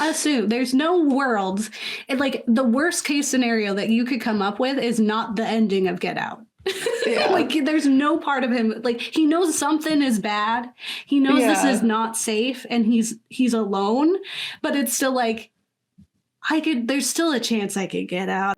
assume there's no world. Like the worst case scenario that you could come up with is not the ending of Get Out. Yeah. Like there's no part of him, like he knows something is bad. He knows this is not safe and he's alone, but it's still like there's still a chance I could get out.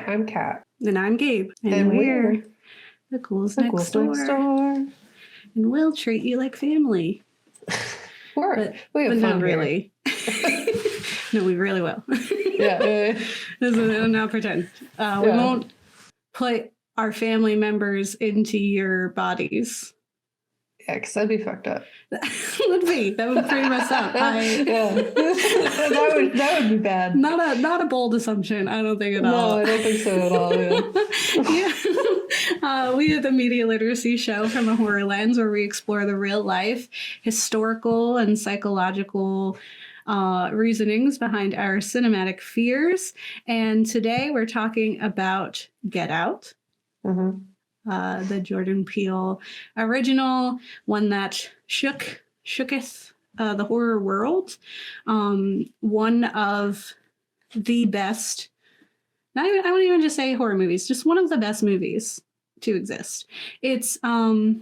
I'm Kat. And I'm Gabe. And we're the Ghouls next door. And we'll treat you like family. But not really. No, we really will. Yeah. Not pretend. We won't put our family members into your bodies. Yeah, because that'd be fucked up. That would pretty messed up. That would be bad. Not a bold assumption, I don't think at all. No, I don't think so at all. Yeah. We are the media literacy show from a horror lens where we explore the real life, historical, and psychological reasonings behind our cinematic fears. And today we're talking about Get Out. Mm-hmm. The Jordan Peele original, one that shooketh the horror world. One of the best, I won't even just say horror movies, just one of the best movies to exist. It's also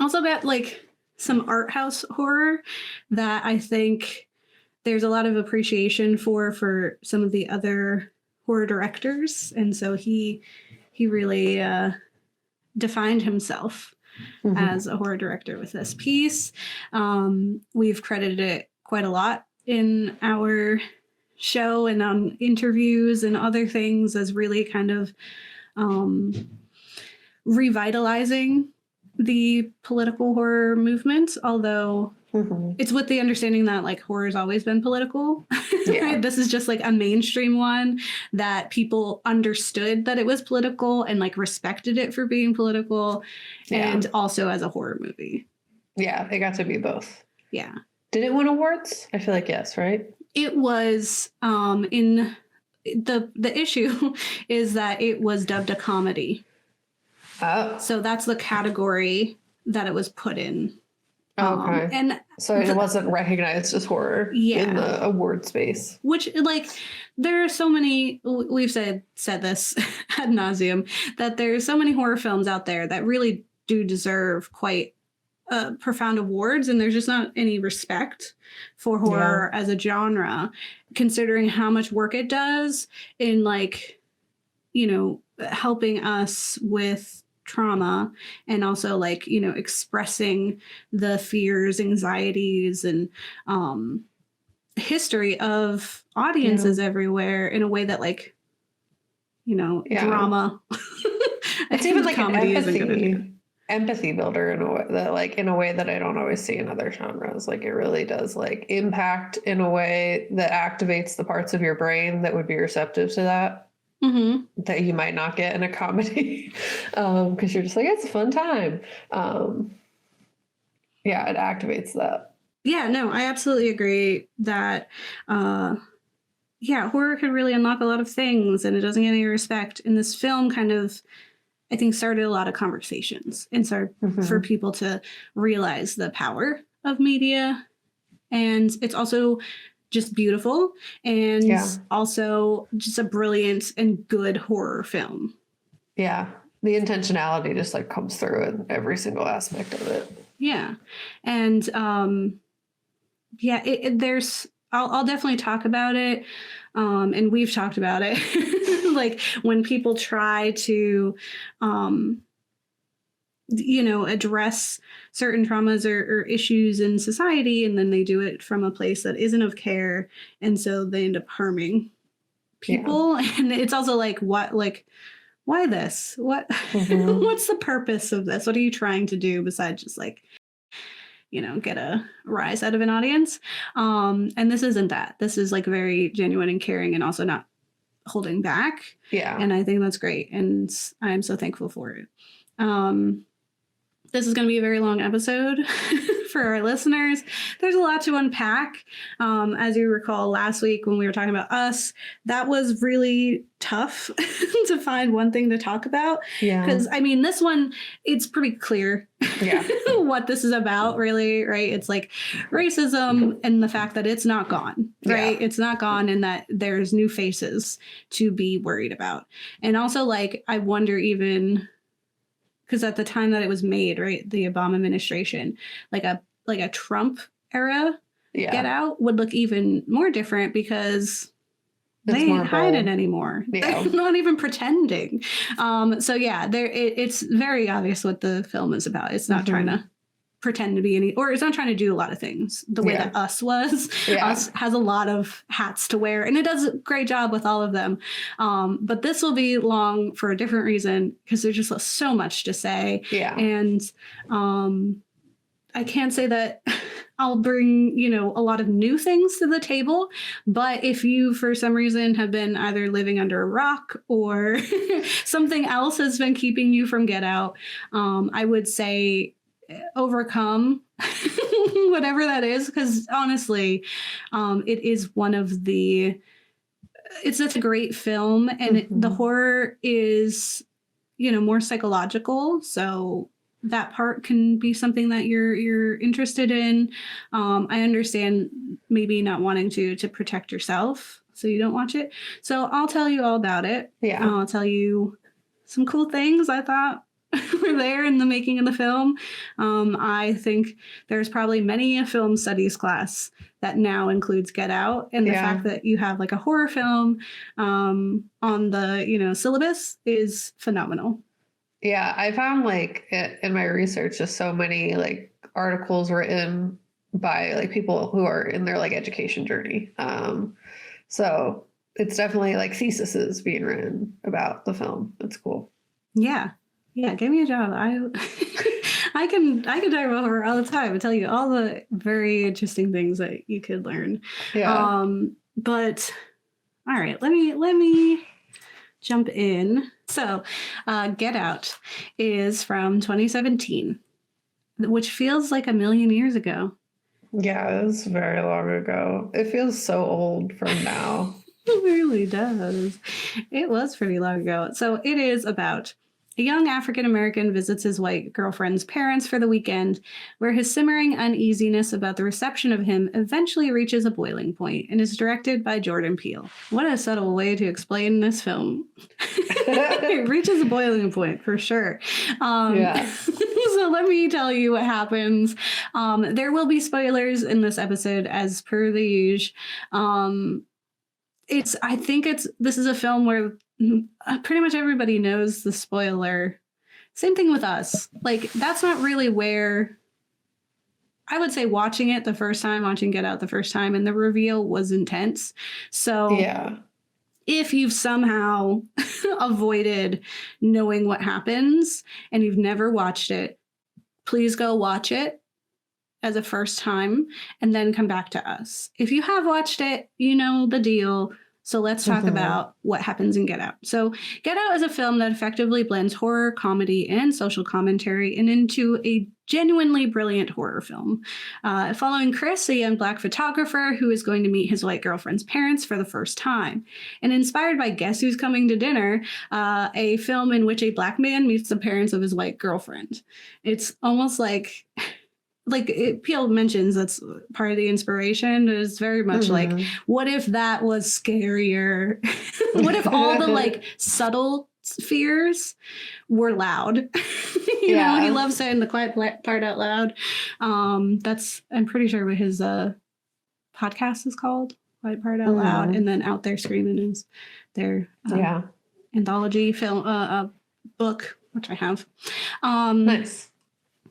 got like some art house horror that I think there's a lot of appreciation for some of the other horror directors. And so he really defined himself as a horror director with this piece. We've credited it quite a lot in our show and on interviews and other things as really kind of revitalizing the political horror movement, although it's with the understanding that like horror's always been political. Yeah. This is just like a mainstream one that people understood that it was political and like respected it for being political, and also as a horror movie. Yeah, it got to be both. Yeah. Did it win awards? I feel like yes, right? It was in the issue is that it was dubbed a comedy. Oh. So that's the category that it was put in. Okay. And so it wasn't recognized as horror in the award space. Which, like, there are so many, we've said this ad nauseum, that there are so many horror films out there that really do deserve quite profound awards, and there's just not any respect for horror as a genre, considering how much work it does in, like, you know, helping us with trauma and also like, you know, expressing the fears, anxieties, and history of audiences everywhere in a way that, like, you know, drama. It's even like an empathy builder in a way that I don't always see in other genres. Like it really does like impact in a way that activates the parts of your brain that would be receptive to that. Mm-hmm. That you might not get in a comedy because you're just like, it's a fun time. It activates that. Yeah, no, I absolutely agree that horror can really unlock a lot of things, and it doesn't get any respect. And this film kind of, I think, started a lot of conversations and started for people to realize the power of media. And it's also just beautiful and also just a brilliant and good horror film. Yeah. The intentionality just like comes through in every single aspect of it. Yeah. And there's, I'll definitely talk about it. And we've talked about it. Like when people try to, you know, address certain traumas or issues in society, and then they do it from a place that isn't of care, and so they end up harming people. And it's also like, what, like, why this? What what's the purpose of this? What are you trying to do besides just like, you know, get a rise out of an audience? And this isn't that. This is like very genuine and caring, and also not holding back. Yeah. And I think that's great. And I'm so thankful for it. This is going to be a very long episode for our listeners. There's a lot to unpack. As you recall, last week when we were talking about Us, that was really tough to find one thing to talk about. Yeah. Because, I mean, this one, it's pretty clear what this is about, really, right? It's like racism and the fact that it's not gone, right? It's not gone, and that there's new faces to be worried about. And also, like, I wonder even... because at the time that it was made, right, the Obama administration, like a Trump era Get Out would look even more different because they ain't hiding anymore. Yeah. They're not even pretending. So yeah, it's very obvious what the film is about. It's not trying to pretend to be it's not trying to do a lot of things the way that Us was. Us has a lot of hats to wear, and it does a great job with all of them. But this will be long for a different reason because there's just so much to say. Yeah. And I can't say that I'll bring, a lot of new things to the table, but if you, for some reason, have been either living under a rock or something else has been keeping you from Get Out, I would say overcome whatever that is, because honestly, it is one of the... It's such a great film, and the horror is, more psychological, so that part can be something that you're interested in. I understand maybe not wanting to protect yourself, so you don't watch it. So I'll tell you all about it. Yeah. I'll tell you some cool things I thought were there in the making of the film. I think there's probably many a film studies class that now includes Get Out, and the fact that you have like a horror film on the syllabus is phenomenal. Yeah, I found like in my research just so many like articles written by like people who are in their like education journey. So it's definitely like theses being written about the film. It's cool. Yeah. Yeah, give me a job. I can talk about horror all the time and tell you all the very interesting things that you could learn. Yeah. But all right, let me jump in. So, Get Out is from 2017, which feels like a million years ago. Yeah, it was very long ago. It feels so old from now. It really does. It was pretty long ago. So it is about a young African-American visits his white girlfriend's parents for the weekend, where his simmering uneasiness about the reception of him eventually reaches a boiling point, and is directed by Jordan Peele. What a subtle way to explain this film. It reaches a boiling point, for sure. So let me tell you what happens. There will be spoilers in this episode, as per the usual. This is a film where pretty much everybody knows the spoiler. Same thing with Us. Like, that's not really where... I would say watching Get Out the first time, and the reveal was intense. So if you've somehow avoided knowing what happens and you've never watched it, please go watch it as a first time and then come back to Us. If you have watched it, you know the deal. So let's talk about what happens in Get Out. So Get Out is a film that effectively blends horror, comedy, and social commentary into a genuinely brilliant horror film. Following Chris, a young Black photographer who is going to meet his white girlfriend's parents for the first time. And inspired by Guess Who's Coming to Dinner, a film in which a Black man meets the parents of his white girlfriend. It's almost like Peele mentions that's part of the inspiration. Is very much like, what if that was scarier? What if all the like subtle fears were loud? You know, he loves saying the quiet part out loud. That's, I'm pretty sure what his podcast is called, Quiet Part Out Loud, and then Out There Screaming is their anthology film book, which I have. Nice.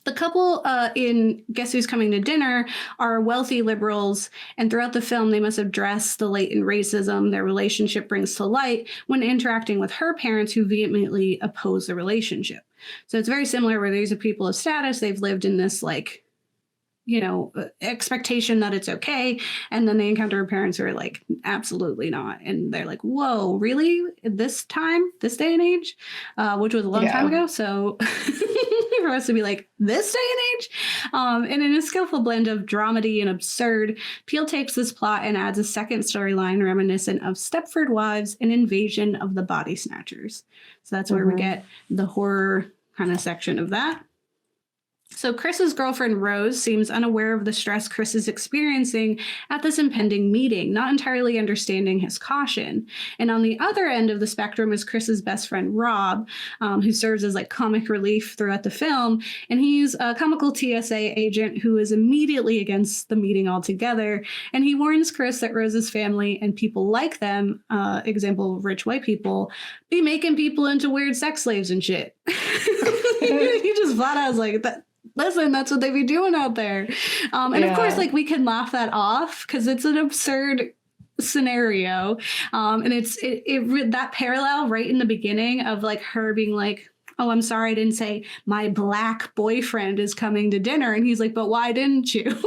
The couple in Guess Who's Coming to Dinner are wealthy liberals, and throughout the film, they must address the latent racism their relationship brings to light when interacting with her parents, who vehemently oppose the relationship. So it's very similar where these are people of status. They've lived in this like expectation that it's okay. And then they encounter parents who are like, absolutely not. And they're like, whoa, really? This time, this day and age, which was a long time ago. So for us to be like, this day and age. And in a skillful blend of dramedy and absurd, Peele takes this plot and adds a second storyline reminiscent of Stepford Wives and Invasion of the Body Snatchers. So that's where we get the horror kind of section of that. So Chris's girlfriend, Rose, seems unaware of the stress Chris is experiencing at this impending meeting, not entirely understanding his caution. And on the other end of the spectrum is Chris's best friend, Rob, who serves as like comic relief throughout the film. And he's a comical TSA agent who is immediately against the meeting altogether. And he warns Chris that Rose's family and people like them, example, rich white people, be making people into weird sex slaves and shit. He just flat out was like, listen, that's what they be doing out there. And of course, like, we can laugh that off because it's an absurd scenario. And it's that parallel right in the beginning of like her being like, oh, I'm sorry, I didn't say my black boyfriend is coming to dinner. And he's like, but why didn't you?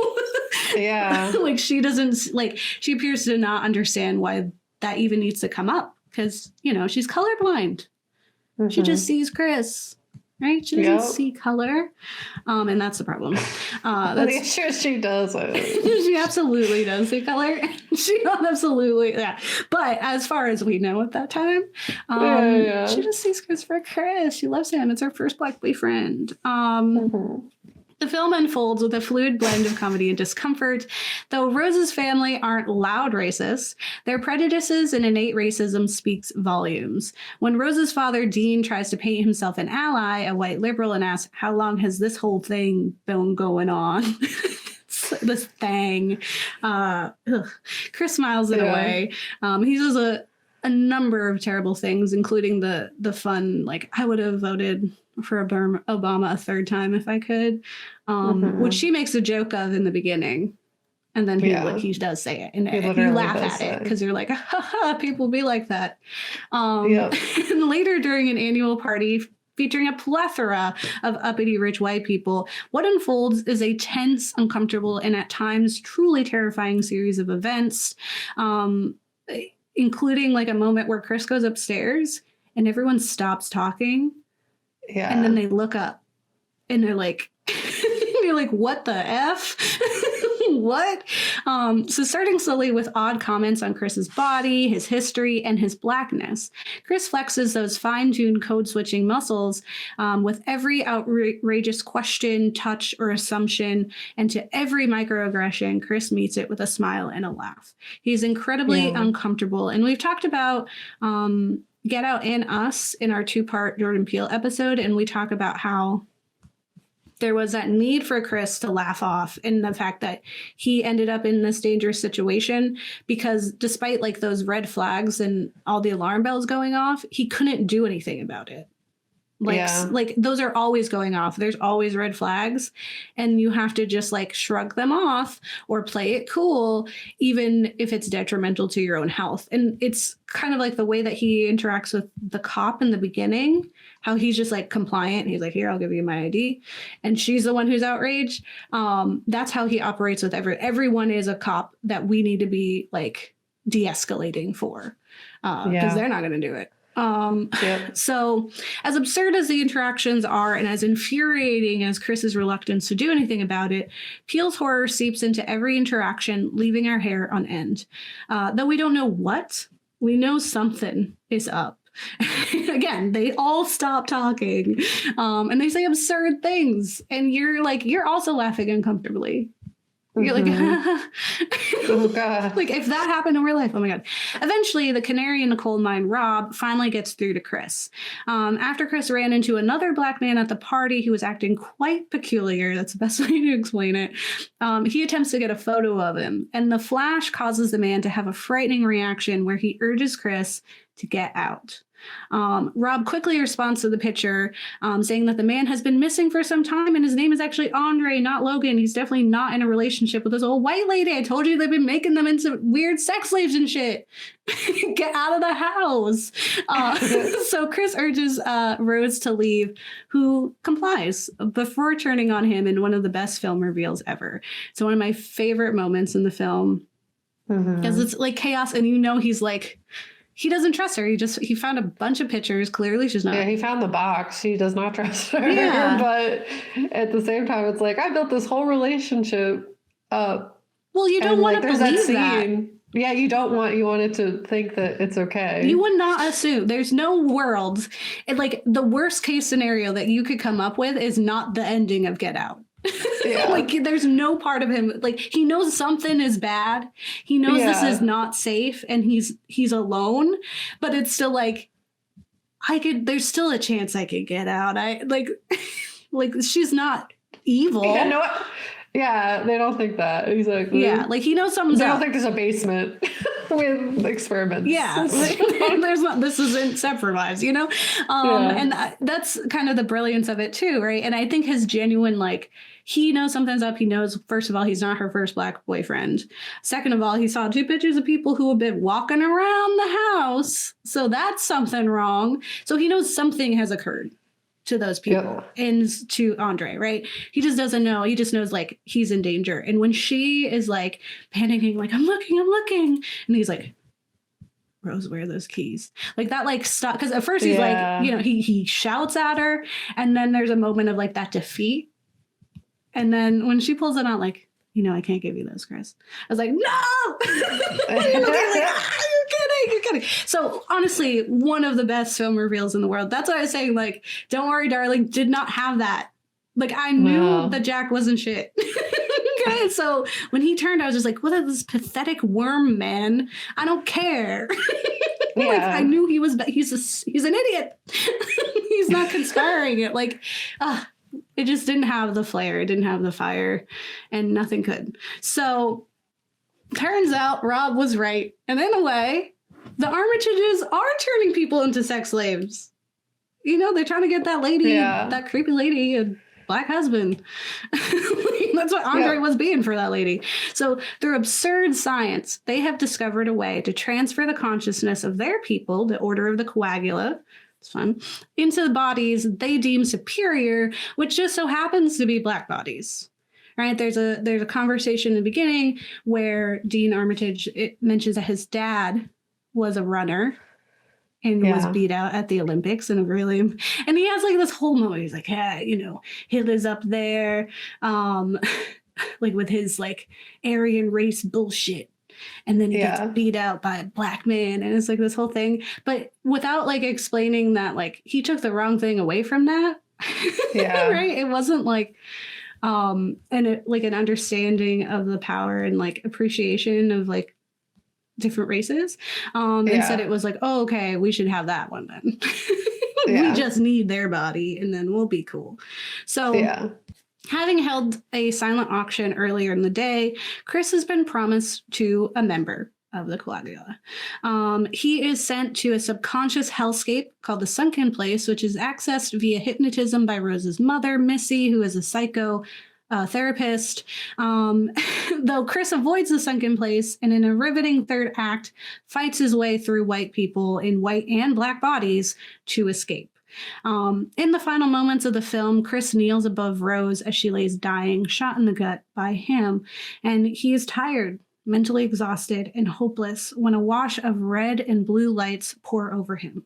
Yeah. Like, she doesn't, like, she appears to not understand why that even needs to come up because, she's colorblind. She just sees Chris. Right? She doesn't see color. And that's the problem. That's sure she doesn't. She absolutely does see color. She absolutely, yeah. But as far as we know at that time, she just sees Chris for Chris. She loves him. It's her first black boyfriend. The film unfolds with a fluid blend of comedy and discomfort. Though Rose's family aren't loud racists, their prejudices and innate racism speaks volumes. When Rose's father, Dean, tries to paint himself an ally, a white liberal, and asks, how long has this whole thing been going on? This thing. Chris smiles it away. He does a number of terrible things, including the fun, like, I would have voted for Obama a third time if I could, which she makes a joke of in the beginning. And then he does say it. And you laugh at it because you're like, ha, ha, people be like that. And later during an annual party featuring a plethora of uppity rich white people, what unfolds is a tense, uncomfortable, and at times truly terrifying series of events, including like a moment where Chris goes upstairs and everyone stops talking. Yeah. And then they look up and they're like, you're like, what the F? What? So starting slowly with odd comments on Chris's body, his history, and his blackness, Chris flexes those fine-tuned code-switching muscles with every outrageous question, touch, or assumption, and to every microaggression, Chris meets it with a smile and a laugh. He's incredibly uncomfortable, and we've talked about Get Out and Us in our 2-part Jordan Peele episode, and we talk about how there was that need for Chris to laugh off and the fact that he ended up in this dangerous situation because despite like those red flags and all the alarm bells going off, he couldn't do anything about it. Like those are always going off. There's always red flags and you have to just like shrug them off or play it cool, even if it's detrimental to your own health. And it's kind of like the way that he interacts with the cop in the beginning, how he's just like compliant. He's like, here, I'll give you my ID. And she's the one who's outraged. That's how he operates with everyone is a cop that we need to be like de-escalating for because they're not going to do it. So as absurd as the interactions are and as infuriating as Chris's reluctance to do anything about it, Peele's horror seeps into every interaction, leaving our hair on end. Though we don't know what, we know something is up. Again, they all stop talking and they say absurd things. And you're also laughing uncomfortably. You're like, oh God. Like if that happened in real life, oh my God. Eventually, the canary in the coal mine, Rob, finally gets through to Chris. After Chris ran into another black man at the party who was acting quite peculiar, that's the best way to explain it, he attempts to get a photo of him. And the flash causes the man to have a frightening reaction where he urges Chris to get out. Rob quickly responds to the picture, saying that the man has been missing for some time and his name is actually Andre, not Logan. He's definitely not in a relationship with this old white lady. I told you they've been making them into weird sex slaves and shit. Get out of the house. So Chris urges Rose to leave, who complies before turning on him in one of the best film reveals ever. It's one of my favorite moments in the film because it's like chaos, and you know he's like, he doesn't trust her. He found a bunch of pictures. Clearly she's not. Yeah, he found the box. He does not trust her. Yeah. But at the same time, it's like, I built this whole relationship up. Well, you don't want to believe that. Yeah, you want it to think that it's okay. You would not assume. There's no world. Like, the worst case scenario that you could come up with is not the ending of Get Out. Yeah. Like, there's no part of him, like, he knows something is bad, he knows this is not safe, and he's alone, but it's still like, there's still a chance I could get out. I like she's not evil. Yeah, they don't think that exactly. Yeah, like, he knows something's They up. don't think there's a basement with experiments. Yeah, there's not. This isn't Stepford Wives, you know. And that's kind of the brilliance of it too, right? And I think his genuine, like, he knows something's up. He knows, first of all, he's not her first black boyfriend. Second of all, he saw 2 pictures of people who have been walking around the house, so that's something wrong. So he knows something has occurred to those people and to Andre, right? He just doesn't know. He just knows, like, he's in danger. And when she is like panicking, like, I'm looking, and he's like, Rose, where are those keys? Like, that, like, stop. Because at first he's like, you know, he shouts at her, and then there's a moment of, like, that defeat. And then when she pulls it out, like, you know, I can't give you those, Chris. I was like, no! You know, they're like, you're kidding. So honestly, one of the best film reveals in the world. That's why I was saying, like, Don't Worry, Darling did not have that. Like, I knew that Jack wasn't shit. Okay, so when he turned, I was just like, what is this pathetic worm, man? I don't care. Like, I knew he's an idiot. He's not conspiring it. Like, it just didn't have the flair. It didn't have the fire, and nothing could. So turns out Rob was right. And in a way, the Armitages are turning people into sex slaves. You know, they're trying to get that lady, that creepy lady, a black husband. That's what Andre was being for that lady. So through absurd science, they have discovered a way to transfer the consciousness of their people, the Order of the Coagula, it's fun, into the bodies they deem superior, which just so happens to be black bodies. Right? There's a conversation in the beginning where Dean Armitage mentions that his dad was a runner and was beat out at the Olympics, and he has, like, this whole moment. He's like, yeah, you know, Hitler's up there, like, with his, like, Aryan race bullshit. And then he gets beat out by a black man, and it's like this whole thing, but without, like, explaining that, like, he took the wrong thing away from that. Right? It wasn't like an understanding of the power and, like, appreciation of, like, different races. Instead it was like, oh, okay, we should have that one then. We just need their body and then we'll be cool. So having held a silent auction earlier in the day, Chris has been promised to a member of the Coagula. He is sent to a subconscious hellscape called the Sunken Place, which is accessed via hypnotism by Rose's mother, Missy, who is a psycho therapist. Though Chris avoids the Sunken Place and in a riveting third act fights his way through white people in white and black bodies to escape. In the final moments of the film, Chris kneels above Rose as she lays dying, shot in the gut by him, and he is tired, mentally exhausted, and hopeless when a wash of red and blue lights pour over him.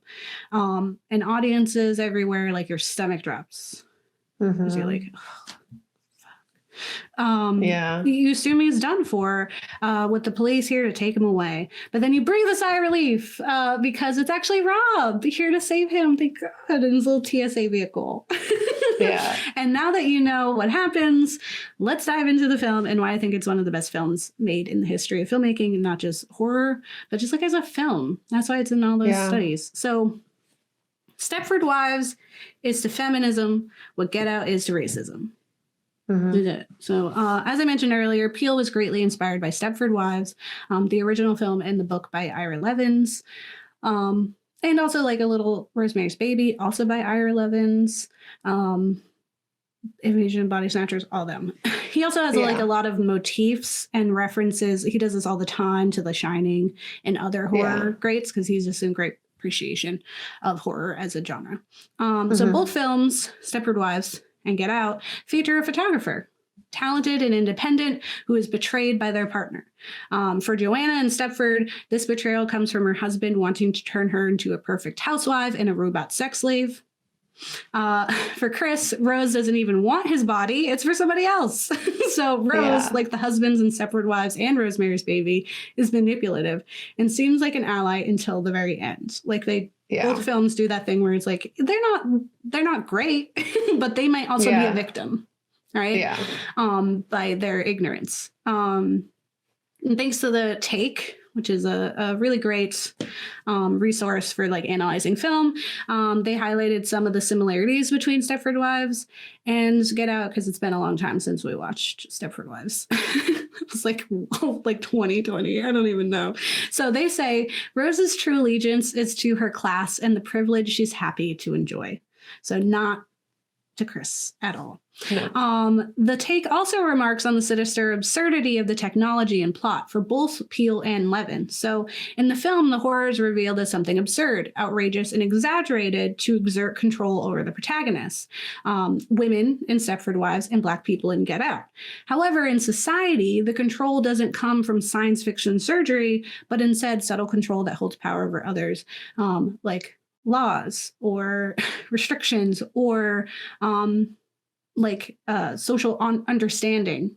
And audiences everywhere, like, your stomach drops. Because you're like, oh, you assume he's done for, with the police here to take him away. But then you breathe a sigh of relief because it's actually Rob here to save him, thank God, in his little TSA vehicle. And now that you know what happens, let's dive into the film and why I think it's one of the best films made in the history of filmmaking, and not just horror, but just, like, as a film. That's why it's in all those studies. So Stepford Wives is to feminism what Get Out is to racism. So, as I mentioned earlier, Peele was greatly inspired by Stepford Wives, the original film and the book by Ira Levins. And also like a little Rosemary's Baby, also by Ira Levins. Invasion Body Snatchers, all them. He also has like a lot of motifs and references. He does this all the time to The Shining and other horror greats because he's just in great appreciation of horror as a genre. So both films, Stepford Wives and Get Out, feature a photographer, talented and independent, who is betrayed by their partner. For Joanna and Stepford, this betrayal comes from her husband wanting to turn her into a perfect housewife and a robot sex slave. For Chris, Rose doesn't even want his body. It's for somebody else. So Rose, like the husbands in Stepford Wives and Rosemary's Baby, is manipulative and seems like an ally until the very end. Like both films do that thing where it's like, they're not great, but they might also be a victim, right? Yeah. By their ignorance. And thanks to The Take, which is a really great resource for like analyzing film. They highlighted some of the similarities between Stepford Wives and Get Out because it's been a long time since we watched Stepford Wives. It's like 2020. I don't even know. So they say Rose's true allegiance is to her class and the privilege she's happy to enjoy. So not to Chris at all. No. The Take also remarks on the sinister absurdity of the technology and plot for both Peele and Levin. So in the film, the horror is revealed as something absurd, outrageous, and exaggerated to exert control over the protagonists, women in Stepford Wives and Black people in Get Out. However, in society, the control doesn't come from science fiction surgery, but instead subtle control that holds power over others, like laws or restrictions or social understanding,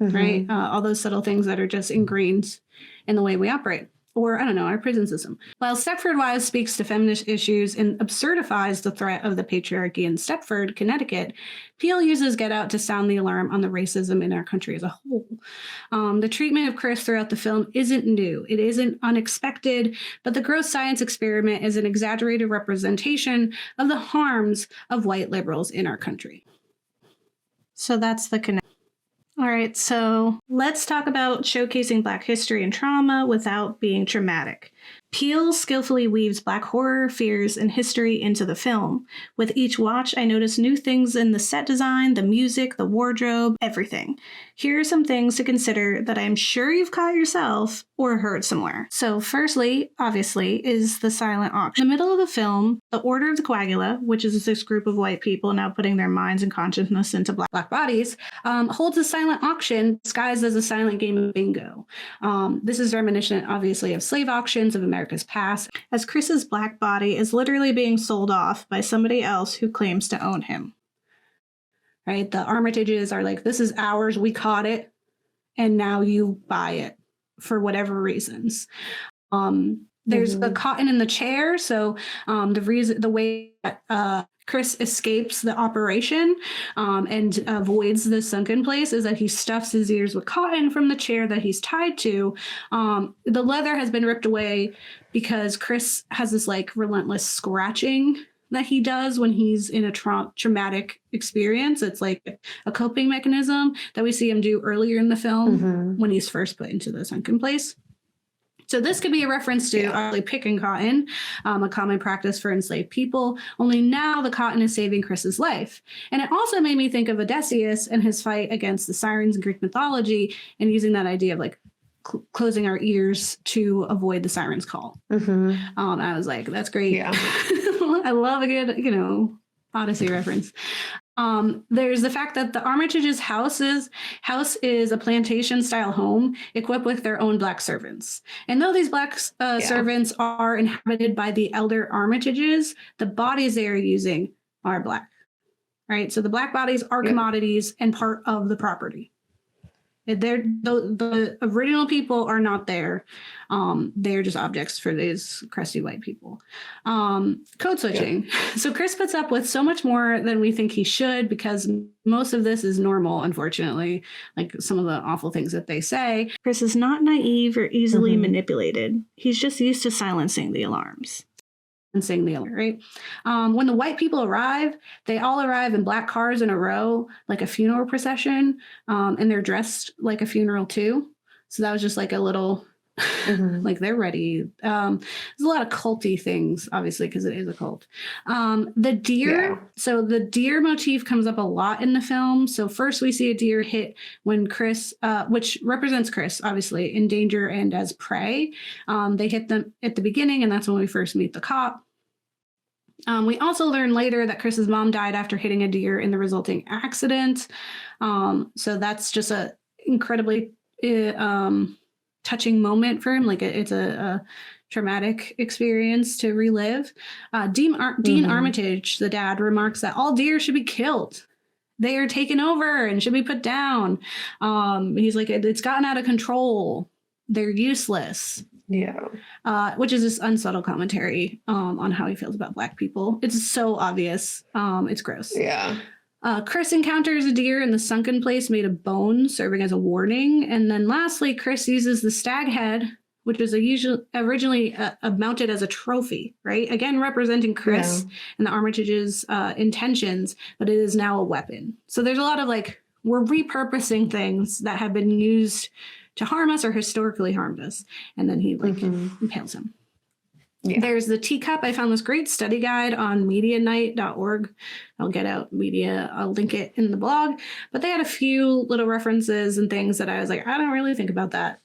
right? All those subtle things that are just ingrained in the way we operate. Or, I don't know, our prison system. While Stepford Wives speaks to feminist issues and absurdifies the threat of the patriarchy in Stepford, Connecticut, Peele uses Get Out to sound the alarm on the racism in our country as a whole. The treatment of Chris throughout the film isn't new. It isn't unexpected, but the gross science experiment is an exaggerated representation of the harms of white liberals in our country. So that's the connection. All right, so let's talk about showcasing Black history and trauma without being traumatic. Peele skillfully weaves Black horror, fears, and history into the film. With each watch, I notice new things in the set design, the music, the wardrobe, everything. Here are some things to consider that I'm sure you've caught yourself or heard somewhere. So firstly, obviously, is the silent auction. In the middle of the film, the Order of the Coagula, which is this group of white people now putting their minds and consciousness into black bodies, holds a silent auction disguised as a silent game of bingo. This is reminiscent, obviously, of slave auctions of America's past, as Chris's Black body is literally being sold off by somebody else who claims to own him. Right? The Armitages are like, this is ours, we caught it, and now you buy it for whatever reasons. There's the cotton in the chair, so the way that Chris escapes the operation and avoids the sunken place is that he stuffs his ears with cotton from the chair that he's tied to. The leather has been ripped away because Chris has this like relentless scratching that he does when he's in a traumatic experience. It's like a coping mechanism that we see him do earlier in the film when he's first put into the sunken place. So this could be a reference to picking cotton, a common practice for enslaved people, only now the cotton is saving Chris's life. And it also made me think of Odysseus and his fight against the sirens in Greek mythology and using that idea of like closing our ears to avoid the siren's call. I was like, that's great. Yeah. I love a good, Odyssey reference. There's the fact that the Armitages house is a plantation-style home equipped with their own Black servants. And though these Black servants are inhabited by the elder Armitages, the bodies they are using are Black. Right? So the Black bodies are commodities and part of the property. The original people are not there. They're just objects for these crusty white people. Code switching. So Chris puts up with so much more than we think he should because most of this is normal, unfortunately, like some of the awful things that they say. Chris is not naive or easily manipulated. He's just used to silencing the alarms. And sing the alarm, right? When the white people arrive, they all arrive in Black cars in a row, like a funeral procession, and they're dressed like a funeral too. So that was just like a little Like they're ready. There's a lot of culty things, obviously, because it is a cult. The deer. So the deer motif comes up a lot in the film. So first we see a deer hit when Chris, which represents Chris, obviously, in danger and as prey. They hit them at the beginning, and that's when we first meet the cop. We also learn later that Chris's mom died after hitting a deer in the resulting accident. So that's just a incredibly touching moment for him. Like it's a traumatic experience to relive. Dean Armitage, the dad, remarks that all deer should be killed. They are taken over and should be put down. He's like, it's gotten out of control. They're useless. Yeah. Which is this unsubtle commentary on how he feels about Black people. It's so obvious. It's gross. Yeah. Chris encounters a deer in the Sunken Place made of bone, serving as a warning. And then lastly, Chris uses the stag head, which was originally mounted as a trophy, right? Again, representing Chris and the Armitages' intentions, but it is now a weapon. So there's a lot of like, we're repurposing things that have been used to harm us or historically harmed us. And then he like impales him. Yeah. There's the teacup. I found this great study guide on medianight.org. I'll get out media. I'll link it in the blog. But they had a few little references and things that I was like, I don't really think about that.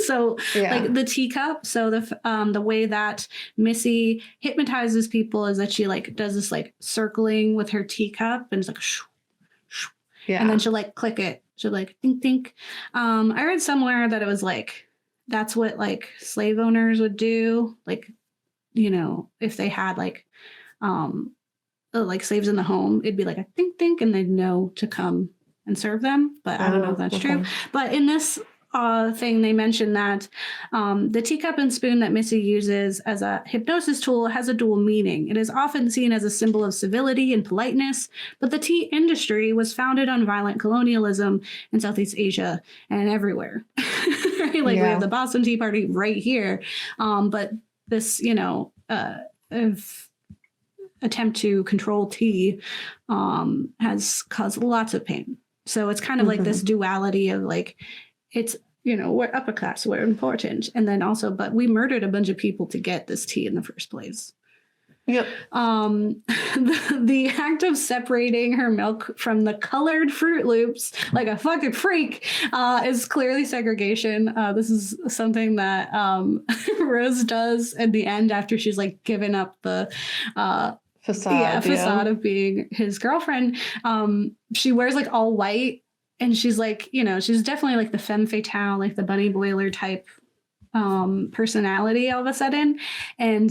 So like the teacup. So the way that Missy hypnotizes people is that she like does this like circling with her teacup and it's like, shoo, shoo, and then she'll like click it. She'll like think, think. I read somewhere that it was like, that's what like slave owners would do. Like, you know, if they had like slaves in the home, it'd be like a think, think, and they'd know to come and serve them. But I don't know if that's true. But in this thing, they mentioned that the teacup and spoon that Missy uses as a hypnosis tool has a dual meaning. It is often seen as a symbol of civility and politeness, but the tea industry was founded on violent colonialism in Southeast Asia and everywhere. Right? Like we have the Boston Tea Party right here. But this, you know, attempt to control tea has caused lots of pain. So it's kind of like this duality of like, it's, you know, we're upper class, we're important. And then also, but we murdered a bunch of people to get this tea in the first place. Yep. The act of separating her milk from the colored Fruit Loops like a fucking freak is clearly segregation. This is something that Rose does at the end after she's like given up the facade of being his girlfriend. She wears like all white and she's like, you know, she's definitely like the femme fatale, like the Bunny Boiler type personality all of a sudden. And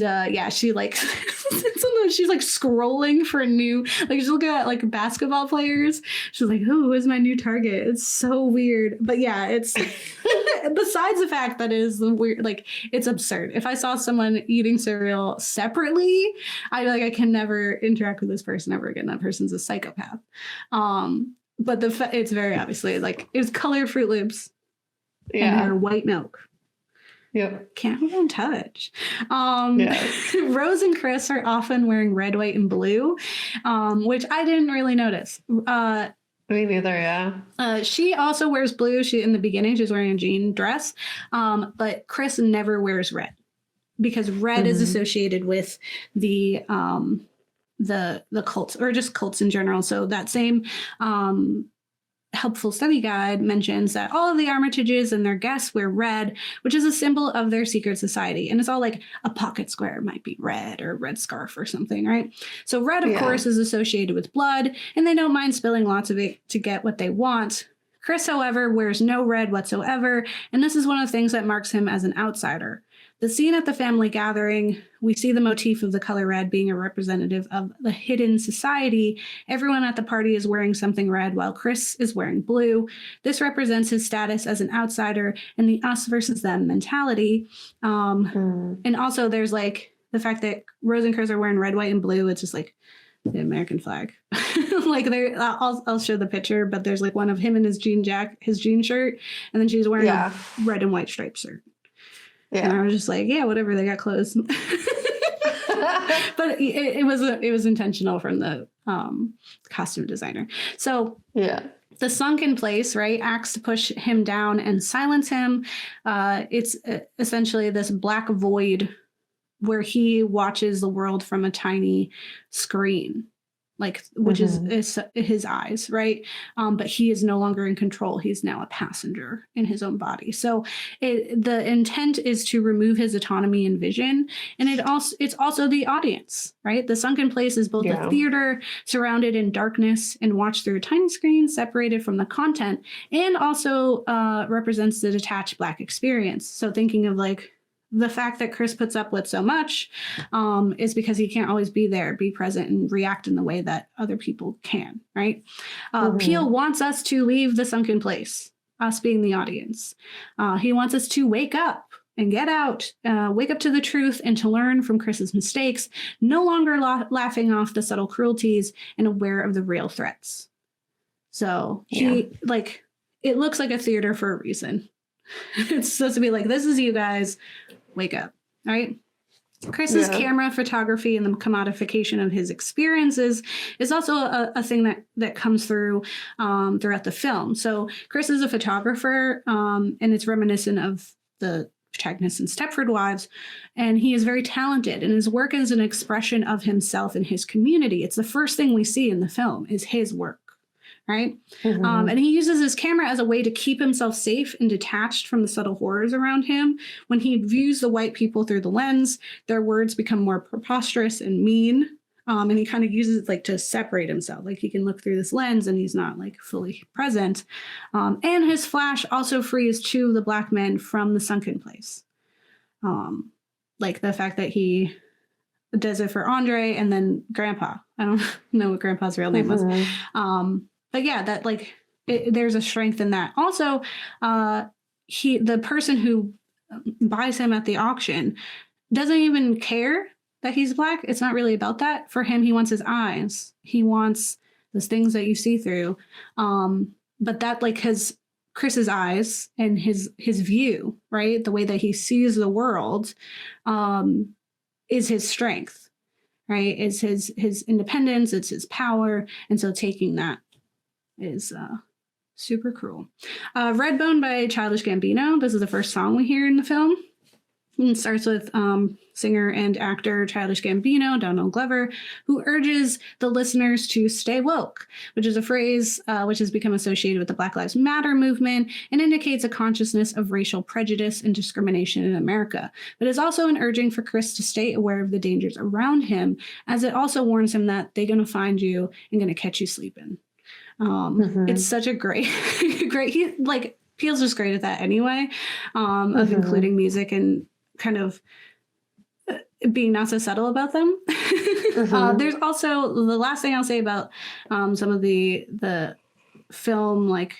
she like sometimes she's like scrolling for new, like she's looking at like basketball players. She's like, who is my new target? It's so weird. But yeah, it's besides the fact that it is the weird, like it's absurd. If I saw someone eating cereal separately, I'd be like, I can never interact with this person ever again. That person's a psychopath. But it's very obviously like it's colored Fruit Loops and her white milk. Yep. Can't even touch. Rose and Chris are often wearing red, white, and blue, which I didn't really notice. Me neither, she also wears blue. In the beginning, she's wearing a jean dress. But Chris never wears red because red is associated with the cults or just cults in general. So that same helpful study guide mentions that all of the Armitages and their guests wear red, which is a symbol of their secret society. And it's all like a pocket square might be red or a red scarf or something, right? So red, of course, is associated with blood, and they don't mind spilling lots of it to get what they want. Chris, however, wears no red whatsoever, and this is one of the things that marks him as an outsider. The scene at the family gathering, we see the motif of the color red being a representative of the hidden society. Everyone at the party is wearing something red while Chris is wearing blue. This represents his status as an outsider and the us versus them mentality. And also there's like the fact that Rose and Chris are wearing red, white, and blue. It's just like the American flag. Like I'll show the picture, but there's like one of him in his jean shirt, and then she's wearing a red and white striped shirt. Yeah. And I was just like, yeah, whatever, they got clothes. But it was intentional from the costume designer. So The Sunken Place, right, acts to push him down and silence him. It's essentially this black void where he watches the world from a tiny screen, like, which is his eyes, right? But he is no longer in control. He's now a passenger in his own body. So the intent is to remove his autonomy and vision. And it's also the audience, right? The Sunken Place is both a theater surrounded in darkness and watched through a tiny screen separated from the content, and also represents the detached Black experience. So thinking of like, the fact that Chris puts up with so much is because he can't always be there, be present, and react in the way that other people can, right? Peele wants us to leave the Sunken Place, us being the audience. He wants us to wake up and get out, wake up to the truth, and to learn from Chris's mistakes, no longer laughing off the subtle cruelties and aware of the real threats. So it looks like a theater for a reason. It's supposed to be like, this is you guys, wake up, right? Chris's camera photography and the commodification of his experiences is also a thing that comes through throughout the film. So Chris is a photographer, and it's reminiscent of the protagonist in Stepford Wives, and he is very talented, and his work is an expression of himself and his community. It's the first thing we see in the film is his work. Right. And he uses his camera as a way to keep himself safe and detached from the subtle horrors around him. When he views the white people through the lens, their words become more preposterous and mean. And he kind of uses it like to separate himself. Like he can look through this lens and he's not like fully present. And his flash also frees two of the Black men from the Sunken Place. Like the fact that he does it for Andre and then Grandpa. I don't know what Grandpa's real name was. But yeah, that like there's a strength in that. Also, the person who buys him at the auction doesn't even care that he's Black. It's not really about that. For him, he wants his eyes. He wants those things that you see through. But that like Chris's eyes and his view, right? The way that he sees the world is his strength, right? Is his independence. It's his power. And so taking that is super cruel. Redbone by Childish Gambino. This is the first song we hear in the film. And it starts with singer and actor Childish Gambino, Donald Glover, who urges the listeners to stay woke, which is a phrase which has become associated with the Black Lives Matter movement and indicates a consciousness of racial prejudice and discrimination in America. But is also an urging for Chris to stay aware of the dangers around him, as it also warns him that they're going to find you and going to catch you sleeping. It's such a great he like Peele's just great at that anyway, of including music and kind of being not so subtle about them. There's also the last thing I'll say about some of the film like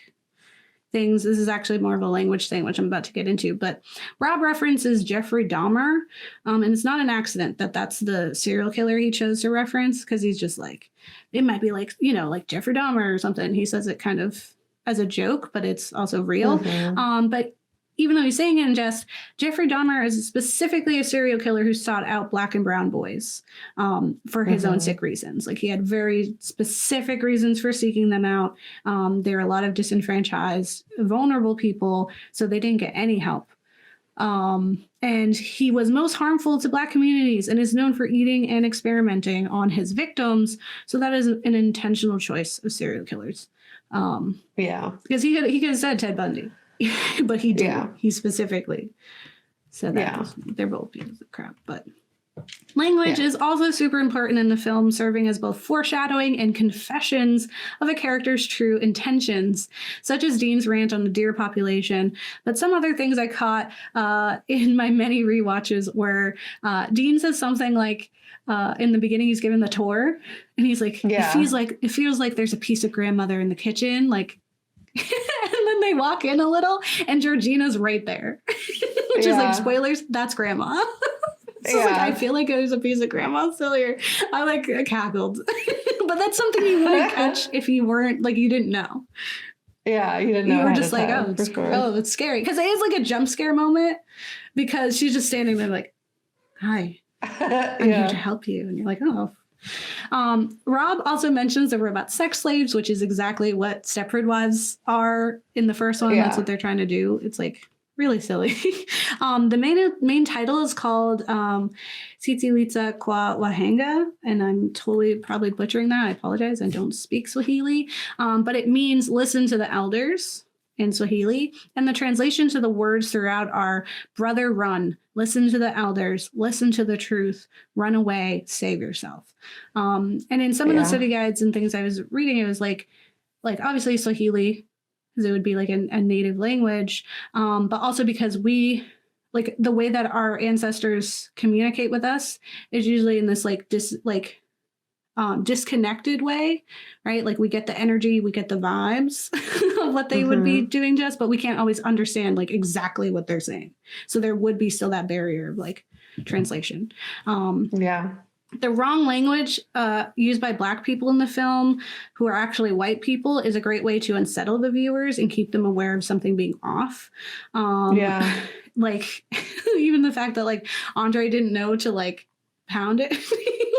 things. This is actually more of a language thing, which I'm about to get into, but Rob references Jeffrey Dahmer, and it's not an accident that that's the serial killer he chose to reference, because he's just like, it might be like, you know, like Jeffrey Dahmer or something. He says it kind of as a joke, but it's also real. But even though he's saying it in jest, Jeffrey Dahmer is specifically a serial killer who sought out Black and brown boys for his own sick reasons. Like he had very specific reasons for seeking them out. There are a lot of disenfranchised, vulnerable people, so they didn't get any help. And he was most harmful to Black communities and is known for eating and experimenting on his victims. So that is an intentional choice of serial killers. Because he could have said Ted Bundy. But he did. He specifically said that. They're both pieces of crap. But language is also super important in the film, serving as both foreshadowing and confessions of a character's true intentions, such as Dean's rant on the deer population. But some other things I caught in my many rewatches were Dean says something like, in the beginning, he's given the tour, and he's like, it feels like there's a piece of grandmother in the kitchen, like. And then they walk in a little and Georgina's right there. Which is like, spoilers, that's grandma. So like, I feel like it was a piece of grandma's sillier. I like cackled. But that's something you wouldn't catch if you weren't, like, you didn't know. Yeah, you didn't know. You were just like, it's scary. Because it is like a jump scare moment, because she's just standing there like, hi, I'm here to help you. And you're like, oh. Rob also mentions the robot sex slaves, which is exactly what Stepford Wives are in the first one. That's what they're trying to do. It's like really silly. The main title is called Sitsilitsa Kwa Wahanga, and I'm totally probably butchering that. I apologize. I don't speak Swahili, but it means listen to the elders in Swahili. And the translation to the words throughout are brother, run, listen to the elders, listen to the truth, run away, save yourself. And in some of the study guides and things I was reading, it was like obviously Swahili, because it would be like a native language, but also because we, like the way that our ancestors communicate with us is usually in this disconnected way, right? Like we get the energy, we get the vibes of what they would be doing to us, but we can't always understand like exactly what they're saying. So there would be still that barrier of like translation. The wrong language used by Black people in the film, who are actually white people, is a great way to unsettle the viewers and keep them aware of something being off. Like even the fact that like Andre didn't know to like pound it,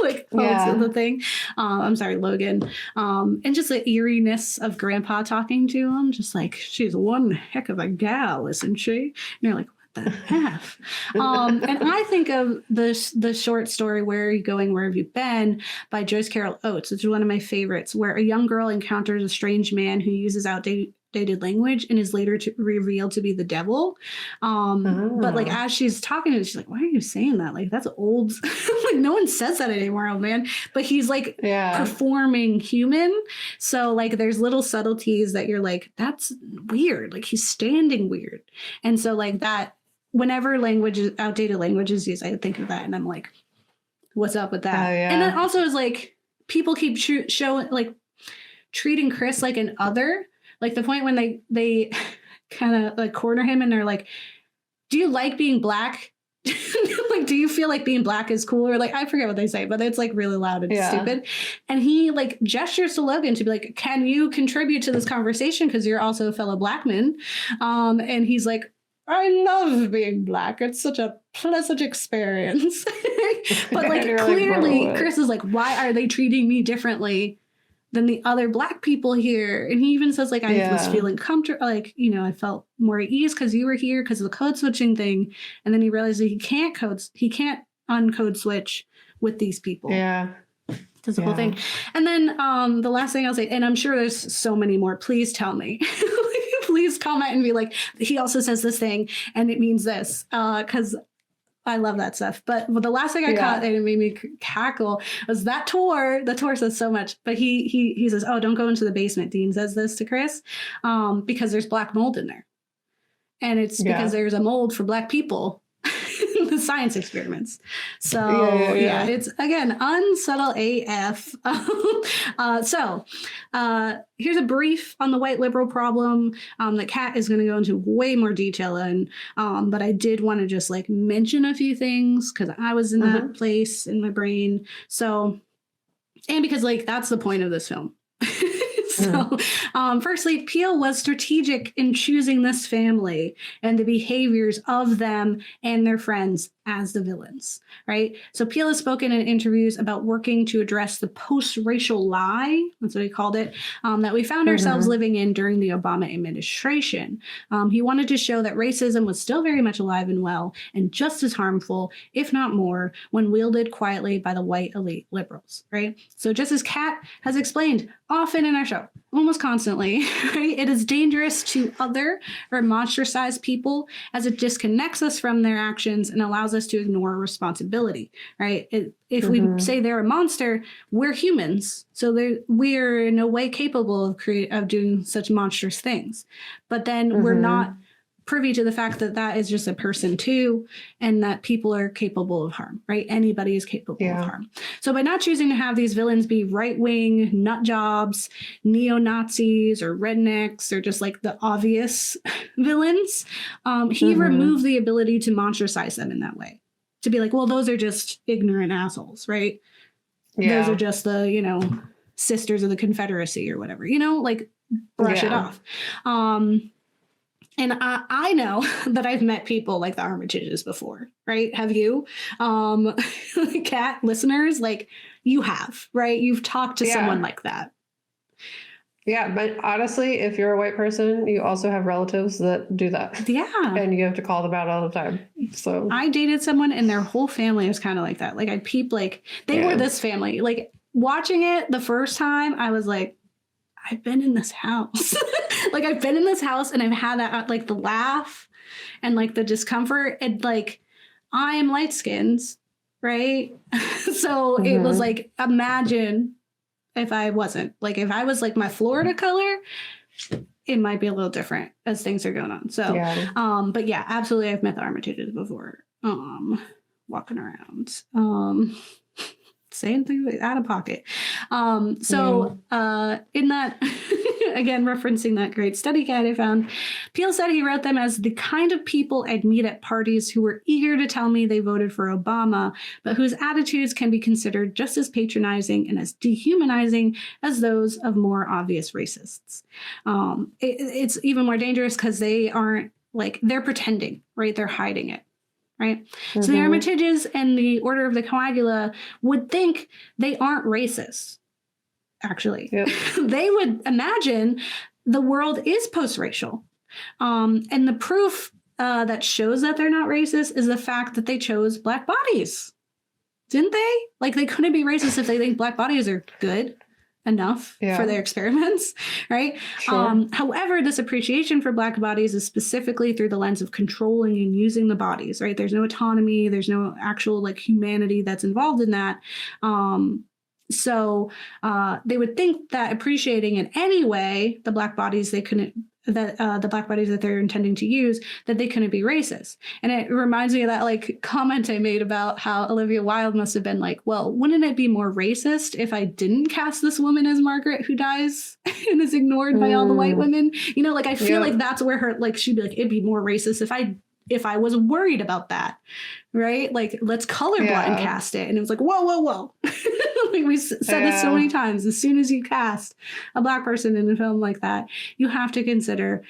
like it's the thing. I'm sorry, Logan. And just the eeriness of Grandpa talking to him, just like, she's one heck of a gal, isn't she? And you're like, the F. And I think of the short story Where Are You Going, Where Have You Been by Joyce Carol Oates, which is one of my favorites, where a young girl encounters a strange man who uses outdated language and is later revealed to be the devil. But like as she's talking to him, she's like, why are you saying that? Like that's old. Like no one says that anymore, old man. But he's like performing human. So like there's little subtleties that you're like, that's weird. Like he's standing weird. And so like that, whenever outdated language is used, I think of that and I'm like, what's up with that? And then also is like, people keep showing like treating Chris like an other. Like the point when they kind of like corner him and they're like, do you like being Black? Like, do you feel like being Black is cool? Or like, I forget what they say, but it's like really loud and stupid. And he like gestures to Logan to be like, can you contribute to this conversation? Because you're also a fellow Black man. And he's like, I love being Black. It's such a pleasant experience. But like clearly Chris is like, why are they treating me differently than the other Black people here? And he even says like, I was feeling comfortable, like, you know, I felt more at ease because you were here because of the code switching thing. And then he realized that he can't uncode switch with these people. That's the whole thing. And then the last thing I'll say, and I'm sure there's so many more, please tell me. Please comment and be like, he also says this thing and it means this, because I love that stuff. But the last thing I caught and it made me cackle was that tour. The tour says so much, but he says, oh, don't go into the basement. Dean says this to Chris because there's black mold in there. And it's because there's a mold for Black people in the science experiments. So it's again, unsubtle AF. So here's a brief on the white liberal problem that Kat is going to go into way more detail in. But I did want to just like mention a few things because I was in that place in my brain. So, and because like that's the point of this film. So, firstly, Peele was strategic in choosing this family and the behaviors of them and their friends as the villains, right? So Peele has spoken in interviews about working to address the post-racial lie, that's what he called it, that we found ourselves living in during the Obama administration. He wanted to show that racism was still very much alive and well and just as harmful, if not more, when wielded quietly by the white elite liberals, right? So just as Kat has explained often in our show, almost constantly, right? It is dangerous to other or monstrosize people as it disconnects us from their actions and allows us to ignore responsibility, right? If we say they're a monster, we're humans. So we're in no way capable of doing such monstrous things. But then we're not privy to the fact that that is just a person too, and that people are capable of harm, right? Anybody is capable of harm. So by not choosing to have these villains be right-wing nut jobs, neo-Nazis or rednecks or just like the obvious villains, he removed the ability to monstrosize them in that way. To be like, well, those are just ignorant assholes, right? Those are just the, sisters of the Confederacy or whatever, like brush it off. And I know that I've met people like the Armitages before, right? Have you? Cat listeners, like you have, right? You've talked to someone like that. Yeah, but honestly, if you're a white person, you also have relatives that do that. Yeah. And you have to call them out all the time. So I dated someone and their whole family was kind of like that. Like I'd peep, like they were this family. Like watching it the first time, I was like, I've been in this house. Like I've been in this house and I've had that like the laugh and like the discomfort, and like I am light skinned, right? So it was like, imagine if I wasn't. Like if I was like my Florida color, it might be a little different as things are going on. So but yeah, absolutely, I've met the Armitages before. Walking around. Saying things like out of pocket. In that, again, referencing that great study guide I found, Peele said he wrote them as the kind of people I'd meet at parties who were eager to tell me they voted for Obama, but whose attitudes can be considered just as patronizing and as dehumanizing as those of more obvious racists. It's even more dangerous because they aren't like, they're pretending, right? They're hiding it. Right. So the Armitages and the Order of the Coagula would think they aren't racist. Actually, they would imagine the world is post-racial. And the proof that shows that they're not racist is the fact that they chose Black bodies. Didn't they? Like they couldn't be racist if they think Black bodies are good enough for their experiments, right? Sure. However, this appreciation for Black bodies is specifically through the lens of controlling and using the bodies, right? There's no autonomy, there's no actual like humanity that's involved in that. So they would think that appreciating in any way the Black bodies they couldn't, that the Black bodies that they're intending to use, that they couldn't be racist. And it reminds me of that like comment I made about how Olivia Wilde must have been like, well, wouldn't it be more racist if I didn't cast this woman as Margaret who dies and is ignored by all the white women? You know, like I feel like that's where her, like she'd be like, it'd be more racist if I was worried about that, right? Like, let's colorblind cast it. And it was like, whoa. Like we said this so many times. As soon as you cast a Black person in a film like that, you have to consider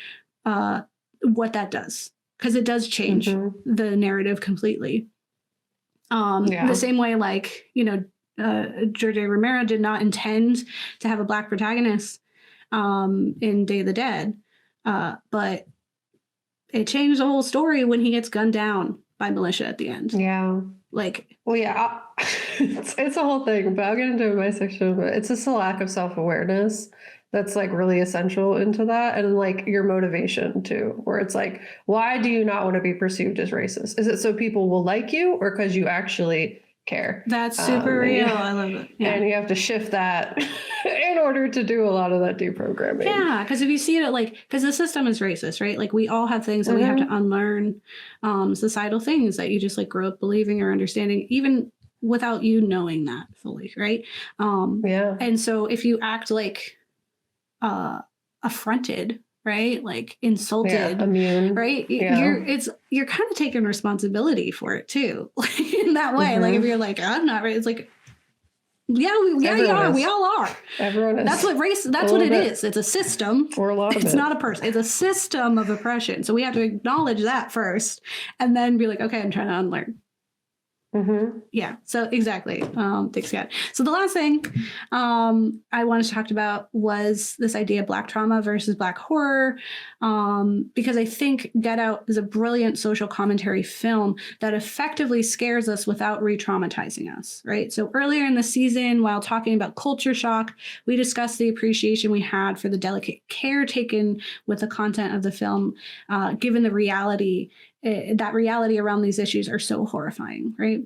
what that does. Because it does change the narrative completely. The same way, like, you know, George A. Romero did not intend to have a Black protagonist in Day of the Dead. But it changed the whole story when he gets gunned down by militia at the end. Yeah. Like, well, yeah, it's a whole thing, but I'll get into my section. But it's just a lack of self-awareness that's like really essential into that. And like your motivation too, where it's like, why do you not want to be perceived as racist? Is it so people will like you or because you actually care? That's super real. I love it. Yeah. And you have to shift that in order to do a lot of that deprogramming. Yeah, because if you see it like, because the system is racist, right? Like we all have things that we have to unlearn, societal things that you just like grow up believing or understanding, even without you knowing that fully, right? And so if you act like affronted, right? Like insulted, immune, right? You're kind of taking responsibility for it too, in that way. Like if you're like, I'm not right, it's like, you are. We all are. Everyone is. That's what race. That's what it is. It's a system. Or a lot of it's not a person. It's a system of oppression. So we have to acknowledge that first, and then be like, okay, I'm trying to unlearn. Yeah. So exactly. Thanks, Scott. So the last thing I wanted to talk about was this idea of Black trauma versus Black horror, because I think Get Out is a brilliant social commentary film that effectively scares us without re-traumatizing us, right? So earlier in the season, while talking about culture shock, we discussed the appreciation we had for the delicate care taken with the content of the film, given the reality that reality around these issues are so horrifying, right?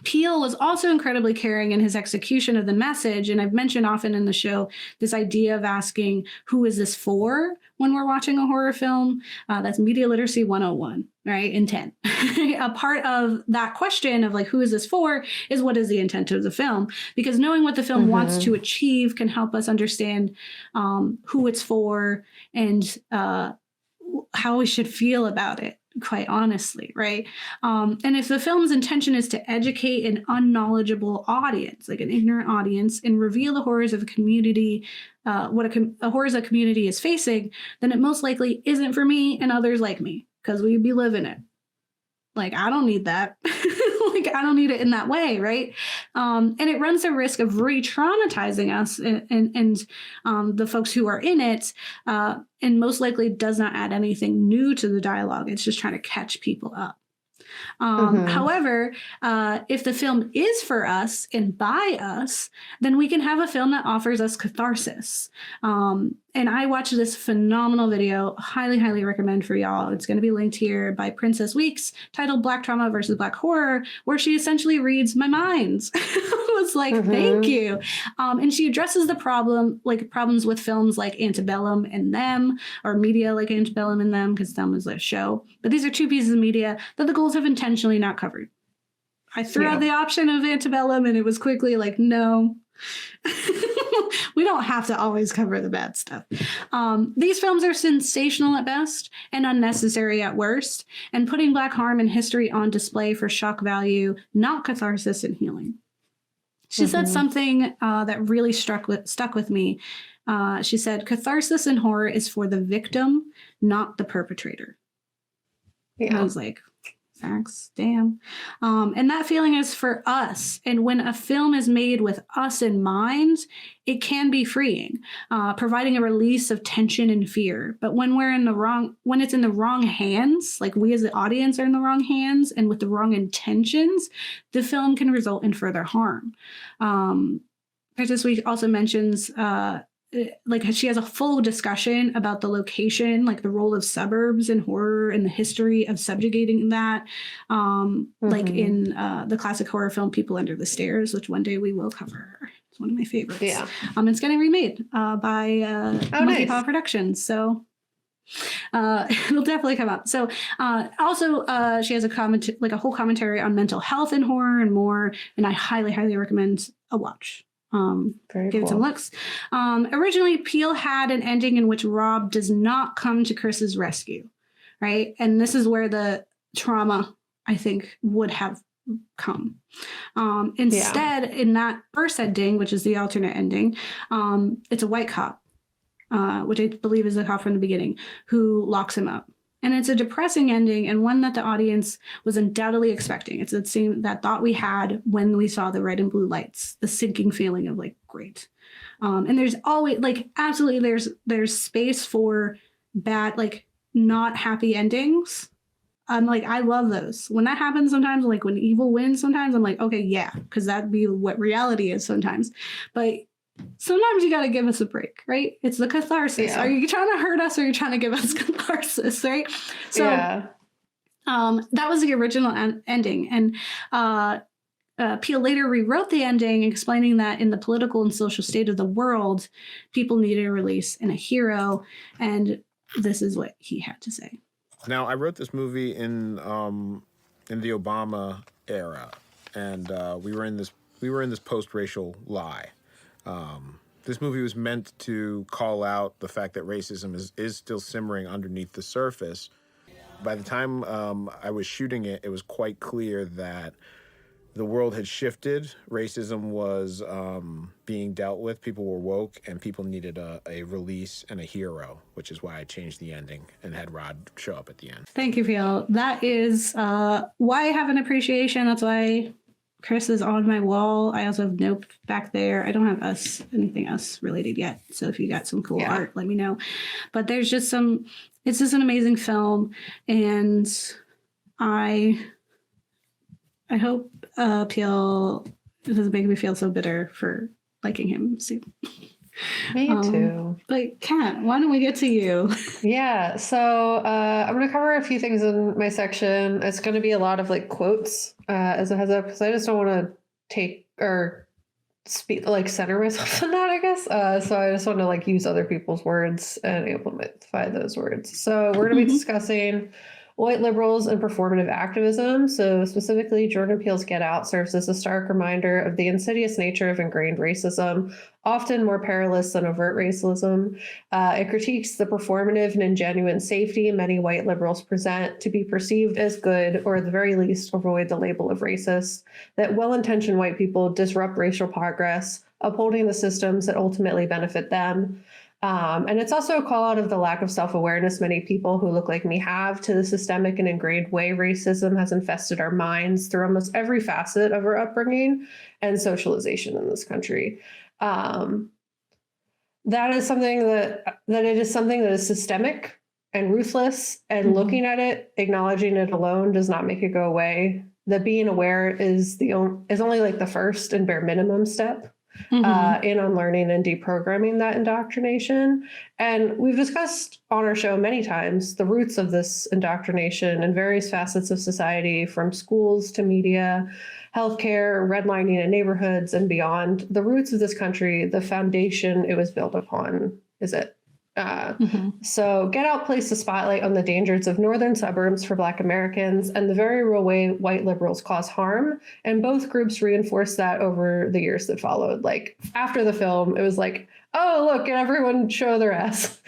Peele was also incredibly caring in his execution of the message, and I've mentioned often in the show this idea of asking, who is this for when we're watching a horror film? That's Media Literacy 101, right? Intent. A part of that question of like, who is this for, is what is the intent of the film? Because knowing what the film wants to achieve can help us understand who it's for and how we should feel about it. quite honestly, right? And if the film's intention is to educate an unknowledgeable audience, like an ignorant audience, and reveal the horrors of a community, a horrors a community is facing, then it most likely isn't for me and others like me, because we'd be living it. Like, I don't need that. Like, I don't need it in that way, right? And it runs the risk of re-traumatizing us and the folks who are in it, and most likely does not add anything new to the dialogue. It's just trying to catch people up. However, if the film is for us and by us, then we can have a film that offers us catharsis. And I watched this phenomenal video, highly, highly recommend for y'all. It's going to be linked here, by Princess Weeks, titled Black Trauma versus Black Horror, where she essentially reads my minds. I was like, thank you. And she addresses the problems with films like Antebellum and Them, or media like Antebellum and Them, because Them is a show. But these are two pieces of media that the Ghouls have intentionally not covered. I threw out the option of Antebellum, and it was quickly like, no. We don't have to always cover the bad stuff. These films are sensational at best and unnecessary at worst, and putting Black harm and history on display for shock value, not catharsis and healing. She said something that really stuck with me. She said, catharsis in horror is for the victim, not the perpetrator. Yeah. And I was like, facts, damn. And that feeling is for us. And when a film is made with us in mind, it can be freeing, providing a release of tension and fear. But when it's in the wrong hands, like we as the audience are in the wrong hands and with the wrong intentions, the film can result in further harm. Princess Week also mentions like she has a full discussion about the location, like the role of suburbs in horror and the history of subjugating that, like in the classic horror film People Under the Stairs, which one day we will cover. It's one of my favorites. Yeah. It's getting remade by Monkey Paw Productions, so it'll definitely come up. So also she has a whole commentary on mental health in horror and more, and I highly, highly recommend a watch. Give it some looks. Originally, Peele had an ending in which Rob does not come to Chris's rescue, right? And this is where the trauma, I think, would have come. Instead, in that first ending, which is the alternate ending, it's a white cop, which I believe is the cop from the beginning, who locks him up. And it's a depressing ending, and one that the audience was undoubtedly expecting. It's that thought we had when we saw the red and blue lights, the sinking feeling of like, great. And there's always absolutely there's space for bad, like not happy endings. I love those. When that happens sometimes, like when evil wins sometimes, I'm like, okay, yeah, because that'd be what reality is sometimes. But sometimes you got to give us a break, right? It's the catharsis. Yeah. Are you trying to hurt us or are you trying to give us catharsis, right? So that was the original ending. And Peele later rewrote the ending, explaining that in the political and social state of the world, people needed a release and a hero. And this is what he had to say. Now, I wrote this movie in the Obama era, and we were in this post-racial lie. This movie was meant to call out the fact that racism is still simmering underneath the surface. By the time I was shooting it, it was quite clear that the world had shifted. Racism was being dealt with. People were woke, and people needed a release and a hero, which is why I changed the ending and had Rod show up at the end. Thank you, Peele. That is why I have an appreciation. That's why Chris is on my wall. I also have Nope back there. I don't have anything us related yet. So if you got some cool art, let me know. But there's just it's just an amazing film. And I hope Peele doesn't make me feel so bitter for liking him soon. Me too. But Kat, why don't we get to you? Yeah. So I'm going to cover a few things in my section. It's going to be a lot of like quotes as a heads up, because I just don't want to take or speak center myself on that, I guess. So I just want to use other people's words and amplify those words. So we're going to be discussing white liberals and performative activism. So specifically, Jordan Peele's Get Out serves as a stark reminder of the insidious nature of ingrained racism, often more perilous than overt racism. It critiques the performative and ingenuine safety many white liberals present to be perceived as good, or at the very least avoid the label of racist, that well-intentioned white people disrupt racial progress, upholding the systems that ultimately benefit them. And it's also a call out of the lack of self-awareness many people who look like me have to the systemic and ingrained way racism has infested our minds through almost every facet of our upbringing and socialization in this country. That is something that it is something that is systemic and ruthless, and looking at it, acknowledging it alone does not make it go away. That being aware is only like the first and bare minimum step in unlearning and deprogramming that indoctrination. And we've discussed on our show many times the roots of this indoctrination in various facets of society, from schools to media, healthcare, redlining in neighborhoods, and beyond. The roots of this country, the foundation it was built upon, is it. So Get Out placed a spotlight on the dangers of northern suburbs for Black Americans and the very real way white liberals cause harm. And both groups reinforced that over the years that followed. Like after the film, it was like, oh, look, and everyone show their ass.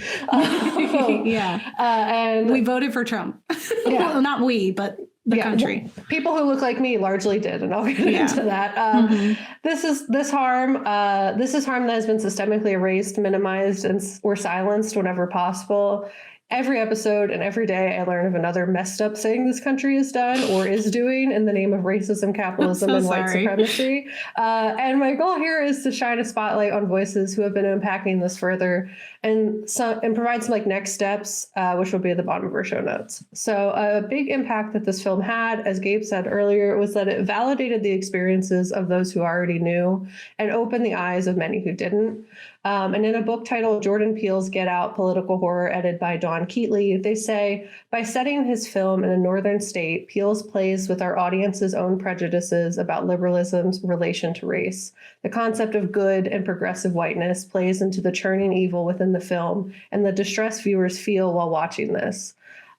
And we voted for Trump. Well, not we, but the country. People who look like me largely did, and I'll get into that. This is harm that has been systemically erased, minimized, or silenced whenever possible. Every episode and every day I learn of another messed up thing this country has done or is doing in the name of racism, capitalism, and white supremacy. And my goal here is to shine a spotlight on voices who have been unpacking this further and provide some like next steps, which will be at the bottom of our show notes. So a big impact that this film had, as Gabe said earlier, was that it validated the experiences of those who already knew and opened the eyes of many who didn't. And in a book titled Jordan Peele's Get Out, Political Horror, edited by Don Keatley, they say, by setting his film in a northern state, Peele's plays with our audience's own prejudices about liberalism's relation to race. The concept of good and progressive whiteness plays into the churning evil within the film and the distress viewers feel while watching this.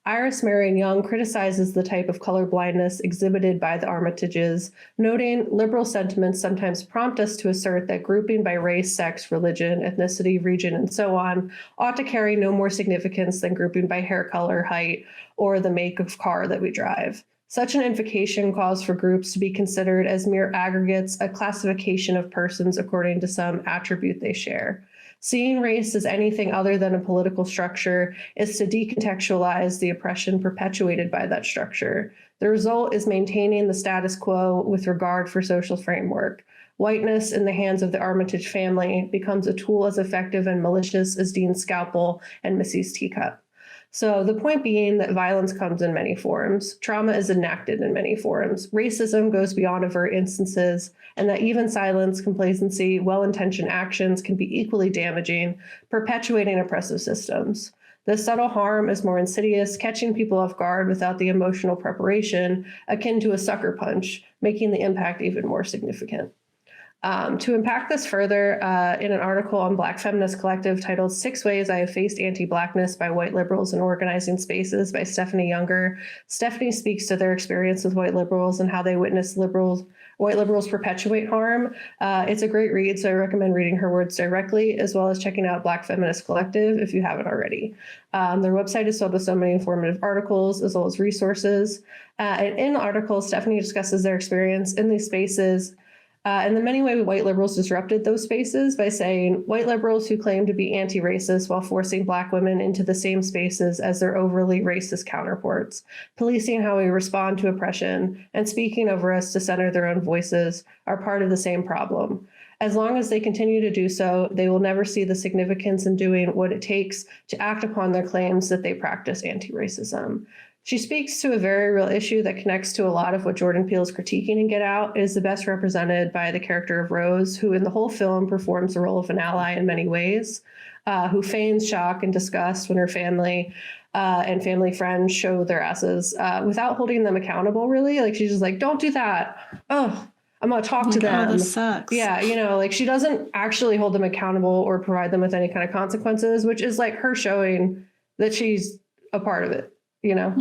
Iris Marion Young criticizes the type of colorblindness exhibited by the Armitages, noting liberal sentiments sometimes prompt us to assert that grouping by race, sex, religion, ethnicity, region, and so on ought to carry no more significance than grouping by hair color, height, or the make of car that we drive. Such an invocation calls for groups to be considered as mere aggregates, a classification of persons according to some attribute they share. Seeing race as anything other than a political structure is to decontextualize the oppression perpetuated by that structure. The result is maintaining the status quo with regard for social framework. Whiteness in the hands of the Armitage family becomes a tool as effective and malicious as Dean's scalpel and Missy's teacup. So the point being that violence comes in many forms, trauma is enacted in many forms, racism goes beyond overt instances, and that even silence, complacency, well-intentioned actions can be equally damaging, perpetuating oppressive systems. The subtle harm is more insidious, catching people off guard without the emotional preparation, akin to a sucker punch, making the impact even more significant. To unpack this further, in an article on Black Feminist Collective titled 6 Ways I Have Faced Anti-Blackness by White Liberals in Organizing Spaces by Stephanie Younger, Stephanie speaks to their experience with white liberals and how they witness white liberals perpetuate harm. It's a great read, so I recommend reading her words directly, as well as checking out Black Feminist Collective if you haven't already. Their website is filled with so many informative articles, as well as resources. And in the article, Stephanie discusses their experience in these spaces and the many ways white liberals disrupted those spaces by saying white liberals who claim to be anti-racist while forcing Black women into the same spaces as their overly racist counterparts, policing how we respond to oppression, and speaking over us to center their own voices are part of the same problem. As long as they continue to do so, they will never see the significance in doing what it takes to act upon their claims that they practice anti-racism. She speaks to a very real issue that connects to a lot of what Jordan Peele is critiquing in Get Out. It is the best represented by the character of Rose, who in the whole film performs the role of an ally in many ways, who feigns shock and disgust when her family and family friends show their asses without holding them accountable, really. Like, she's just like, don't do that. Oh, I'm going to talk to them. Oh, this sucks. Yeah, like she doesn't actually hold them accountable or provide them with any kind of consequences, which is like her showing that she's a part of it. you know?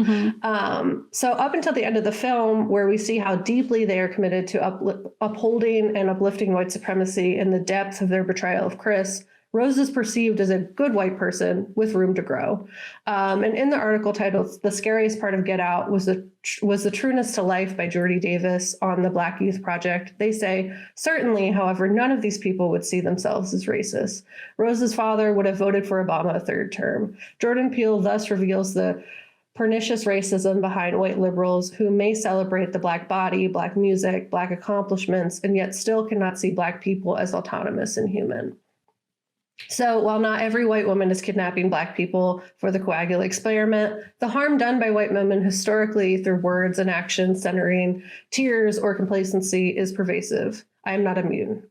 So up until the end of the film, where we see how deeply they are committed to upholding and uplifting white supremacy in the depth of their betrayal of Chris, Rose is perceived as a good white person with room to grow. And in the article titled "The Scariest Part of Get Out" was the Trueness to Life by Jordy Davis on the Black Youth Project. They say, certainly, however, none of these people would see themselves as racist. Rose's father would have voted for Obama a third term. Jordan Peele thus reveals the pernicious racism behind white liberals who may celebrate the Black body, Black music, Black accomplishments, and yet still cannot see Black people as autonomous and human. So while not every white woman is kidnapping Black people for the Coagula experiment, the harm done by white women historically through words and actions centering tears or complacency is pervasive. I am not immune.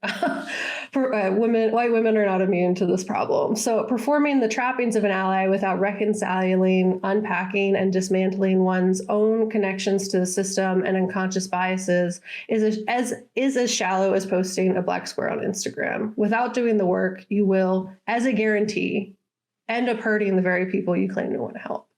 White women are not immune to this problem. So performing the trappings of an ally without reconciling, unpacking, and dismantling one's own connections to the system and unconscious biases is as shallow as posting a Black square on Instagram. Without doing the work, you will, as a guarantee, end up hurting the very people you claim to want to help.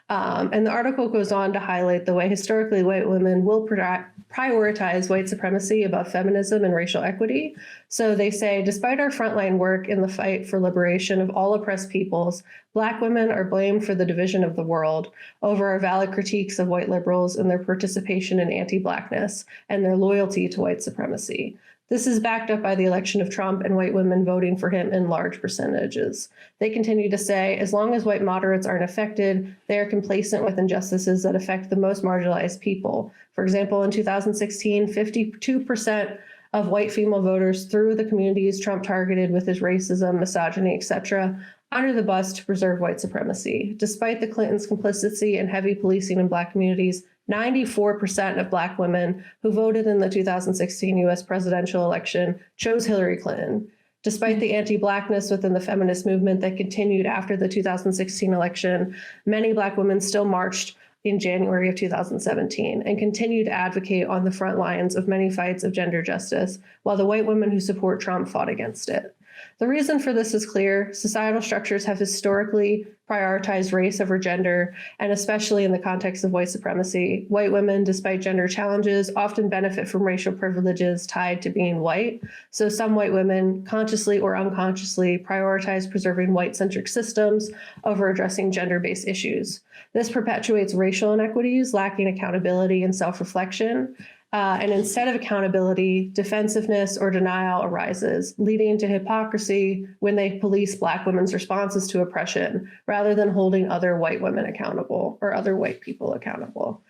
And the article goes on to highlight the way historically white women will prioritize white supremacy above feminism and racial equity. So they say, despite our frontline work in the fight for liberation of all oppressed peoples, Black women are blamed for the division of the world over our valid critiques of white liberals and their participation in anti-Blackness and their loyalty to white supremacy. This is backed up by the election of Trump and white women voting for him in large percentages. They continue to say, as long as white moderates aren't affected, they are complacent with injustices that affect the most marginalized people. For example, in 2016, 52% of white female voters threw the communities Trump targeted with his racism, misogyny, etc., under the bus to preserve white supremacy. Despite the Clintons' complicity and heavy policing in Black communities, 94% of Black women who voted in the 2016 U.S. presidential election chose Hillary Clinton. Despite the anti-Blackness within the feminist movement that continued after the 2016 election, many Black women still marched in January of 2017 and continue to advocate on the front lines of many fights of gender justice, while the white women who support Trump fought against it. The reason for this is clear. Societal structures have historically prioritized race over gender, and especially in the context of white supremacy, white women, despite gender challenges, often benefit from racial privileges tied to being white. So some white women, consciously or unconsciously, prioritize preserving white-centric systems over addressing gender-based issues. This perpetuates racial inequities, lacking accountability and self-reflection. And instead of accountability, defensiveness or denial arises, leading to hypocrisy when they police Black women's responses to oppression, rather than holding other white women accountable or other white people accountable.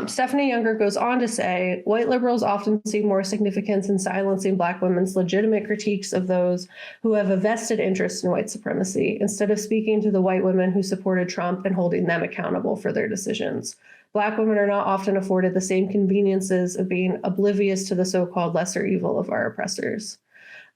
Stephanie Younger goes on to say, white liberals often see more significance in silencing Black women's legitimate critiques of those who have a vested interest in white supremacy, instead of speaking to the white women who supported Trump and holding them accountable for their decisions. Black women are not often afforded the same conveniences of being oblivious to the so-called lesser evil of our oppressors.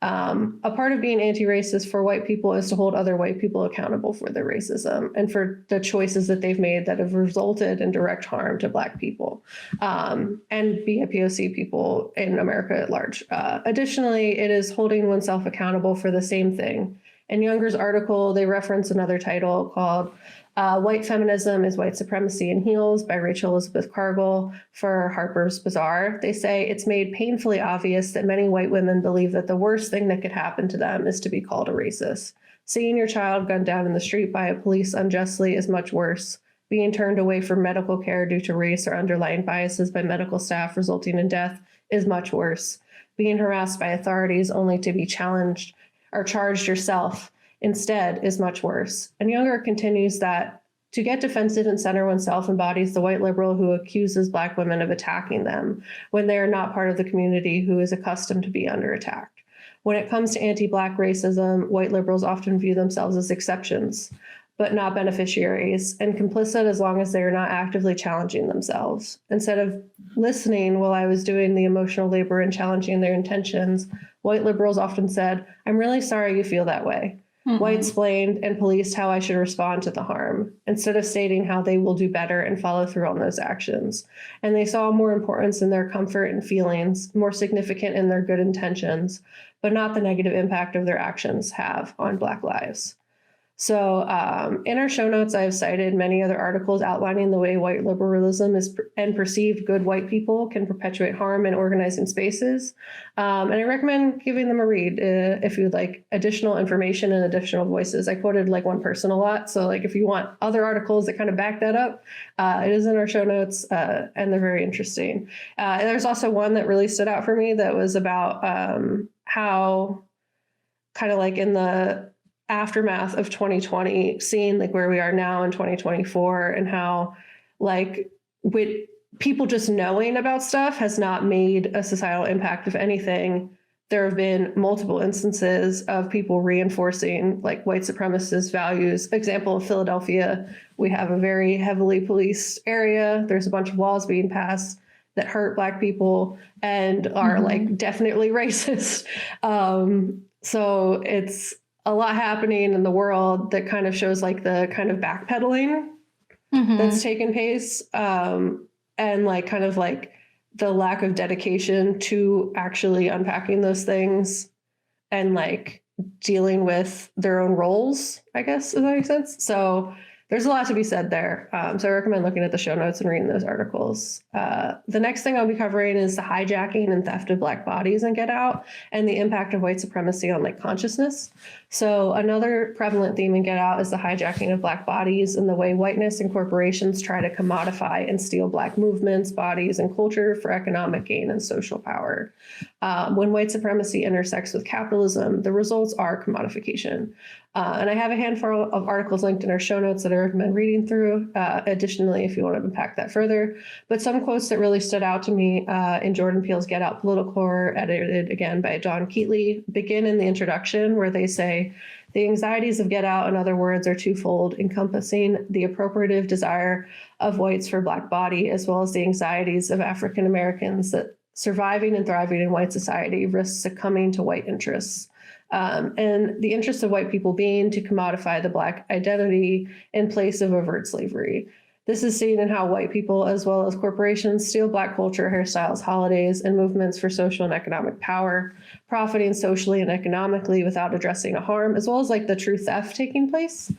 A part of being anti-racist for white people is to hold other white people accountable for their racism and for the choices that they've made that have resulted in direct harm to Black people and BIPOC people in America at large. Additionally, it is holding oneself accountable for the same thing. In Younger's article, they reference another title called White Feminism is White Supremacy in Heels by Rachel Elizabeth Cargill for Harper's Bazaar. They say it's made painfully obvious that many white women believe that the worst thing that could happen to them is to be called a racist. Seeing your child gunned down in the street by a police unjustly is much worse. Being turned away from medical care due to race or underlying biases by medical staff resulting in death is much worse. Being harassed by authorities only to be challenged or charged yourself instead is much worse. And Younger continues that to get defensive and center oneself embodies the white liberal who accuses Black women of attacking them when they are not part of the community who is accustomed to be under attack. When it comes to anti-Black racism, white liberals often view themselves as exceptions, but not beneficiaries, and complicit as long as they are not actively challenging themselves. Instead of listening while I was doing the emotional labor and challenging their intentions, white liberals often said, "I'm really sorry you feel that way." White-splained and policed how I should respond to the harm, instead of stating how they will do better and follow through on those actions. And they saw more importance in their comfort and feelings, more significant in their good intentions, but not the negative impact of their actions have on Black lives. So in our show notes, I have cited many other articles outlining the way white liberalism and perceived good white people can perpetuate harm in organizing spaces. And I recommend giving them a read if you'd like additional information and additional voices. I quoted like one person a lot. So like if you want other articles that kind of back that up, it is in our show notes and they're very interesting. And there's also one that really stood out for me that was about how kind of like in the aftermath of 2020, seeing like where we are now in 2024 and how like with people just knowing about stuff has not made a societal impact. If anything, there have been multiple instances of people reinforcing like white supremacist values. Example of Philadelphia, we have a very heavily policed area. There's a bunch of laws being passed that hurt Black people and are like definitely racist. So it's a lot happening in the world that kind of shows like the kind of backpedaling that's taken place and like kind of like the lack of dedication to actually unpacking those things and like dealing with their own roles, I guess, does that make sense? So there's a lot to be said there. So I recommend looking at the show notes and reading those articles. The next thing I'll be covering is the hijacking and theft of Black bodies in Get Out and the impact of white supremacy on like consciousness. So another prevalent theme in Get Out is the hijacking of Black bodies and the way whiteness and corporations try to commodify and steal Black movements, bodies, and culture for economic gain and social power. When white supremacy intersects with capitalism, the results are commodification. And I have a handful of articles linked in our show notes that I recommend reading through. Additionally, if you want to unpack that further. But some quotes that really stood out to me in Jordan Peele's Get Out Political Horror, edited again by Don Keatley, begin in the introduction where they say, the anxieties of Get Out, in other words, are twofold, encompassing the appropriative desire of whites for Black body, as well as the anxieties of African Americans that surviving and thriving in white society risks succumbing to white interests. And the interest of white people being to commodify the Black identity in place of overt slavery. This is seen in how white people, as well as corporations, steal Black culture, hairstyles, holidays, and movements for social and economic power, profiting socially and economically without addressing a harm, as well as like the true theft taking place.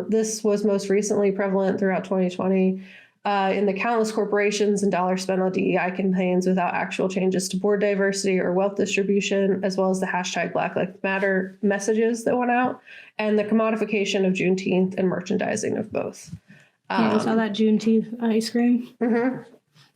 This was most recently prevalent throughout 2020 in the countless corporations and dollars spent on DEI campaigns without actual changes to board diversity or wealth distribution, as well as the hashtag Black Lives Matter messages that went out, and the commodification of Juneteenth and merchandising of both. Yeah, I saw that Juneteenth ice cream.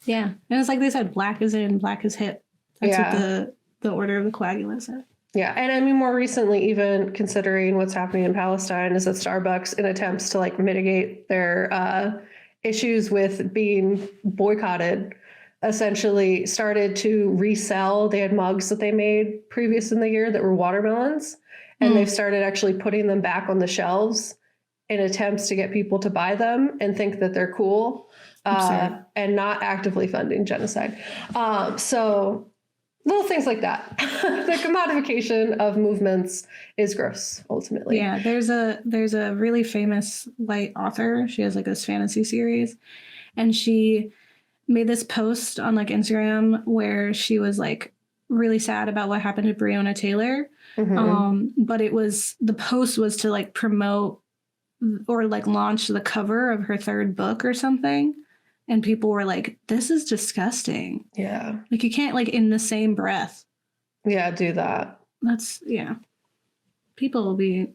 Yeah, and it's like they said, Black is in, Black is hip. That's what the order of the coagula said. Yeah, and I mean, more recently, even considering what's happening in Palestine, is that Starbucks, in attempts to like mitigate their issues with being boycotted, essentially started to resell. They had mugs that they made previous in the year that were watermelons, and they've started actually putting them back on the shelves in attempts to get people to buy them and think that they're cool, and not actively funding genocide. So little things like that. The commodification of movements is gross, ultimately. Yeah, there's a really famous white author. She has like this fantasy series, and she made this post on like Instagram where she was like really sad about what happened to Breonna Taylor. But the post was to like promote or like launch the cover of her third book or something. And people were like, this is disgusting. Yeah. Like you can't like in the same breath. Yeah, do that. That's, people will be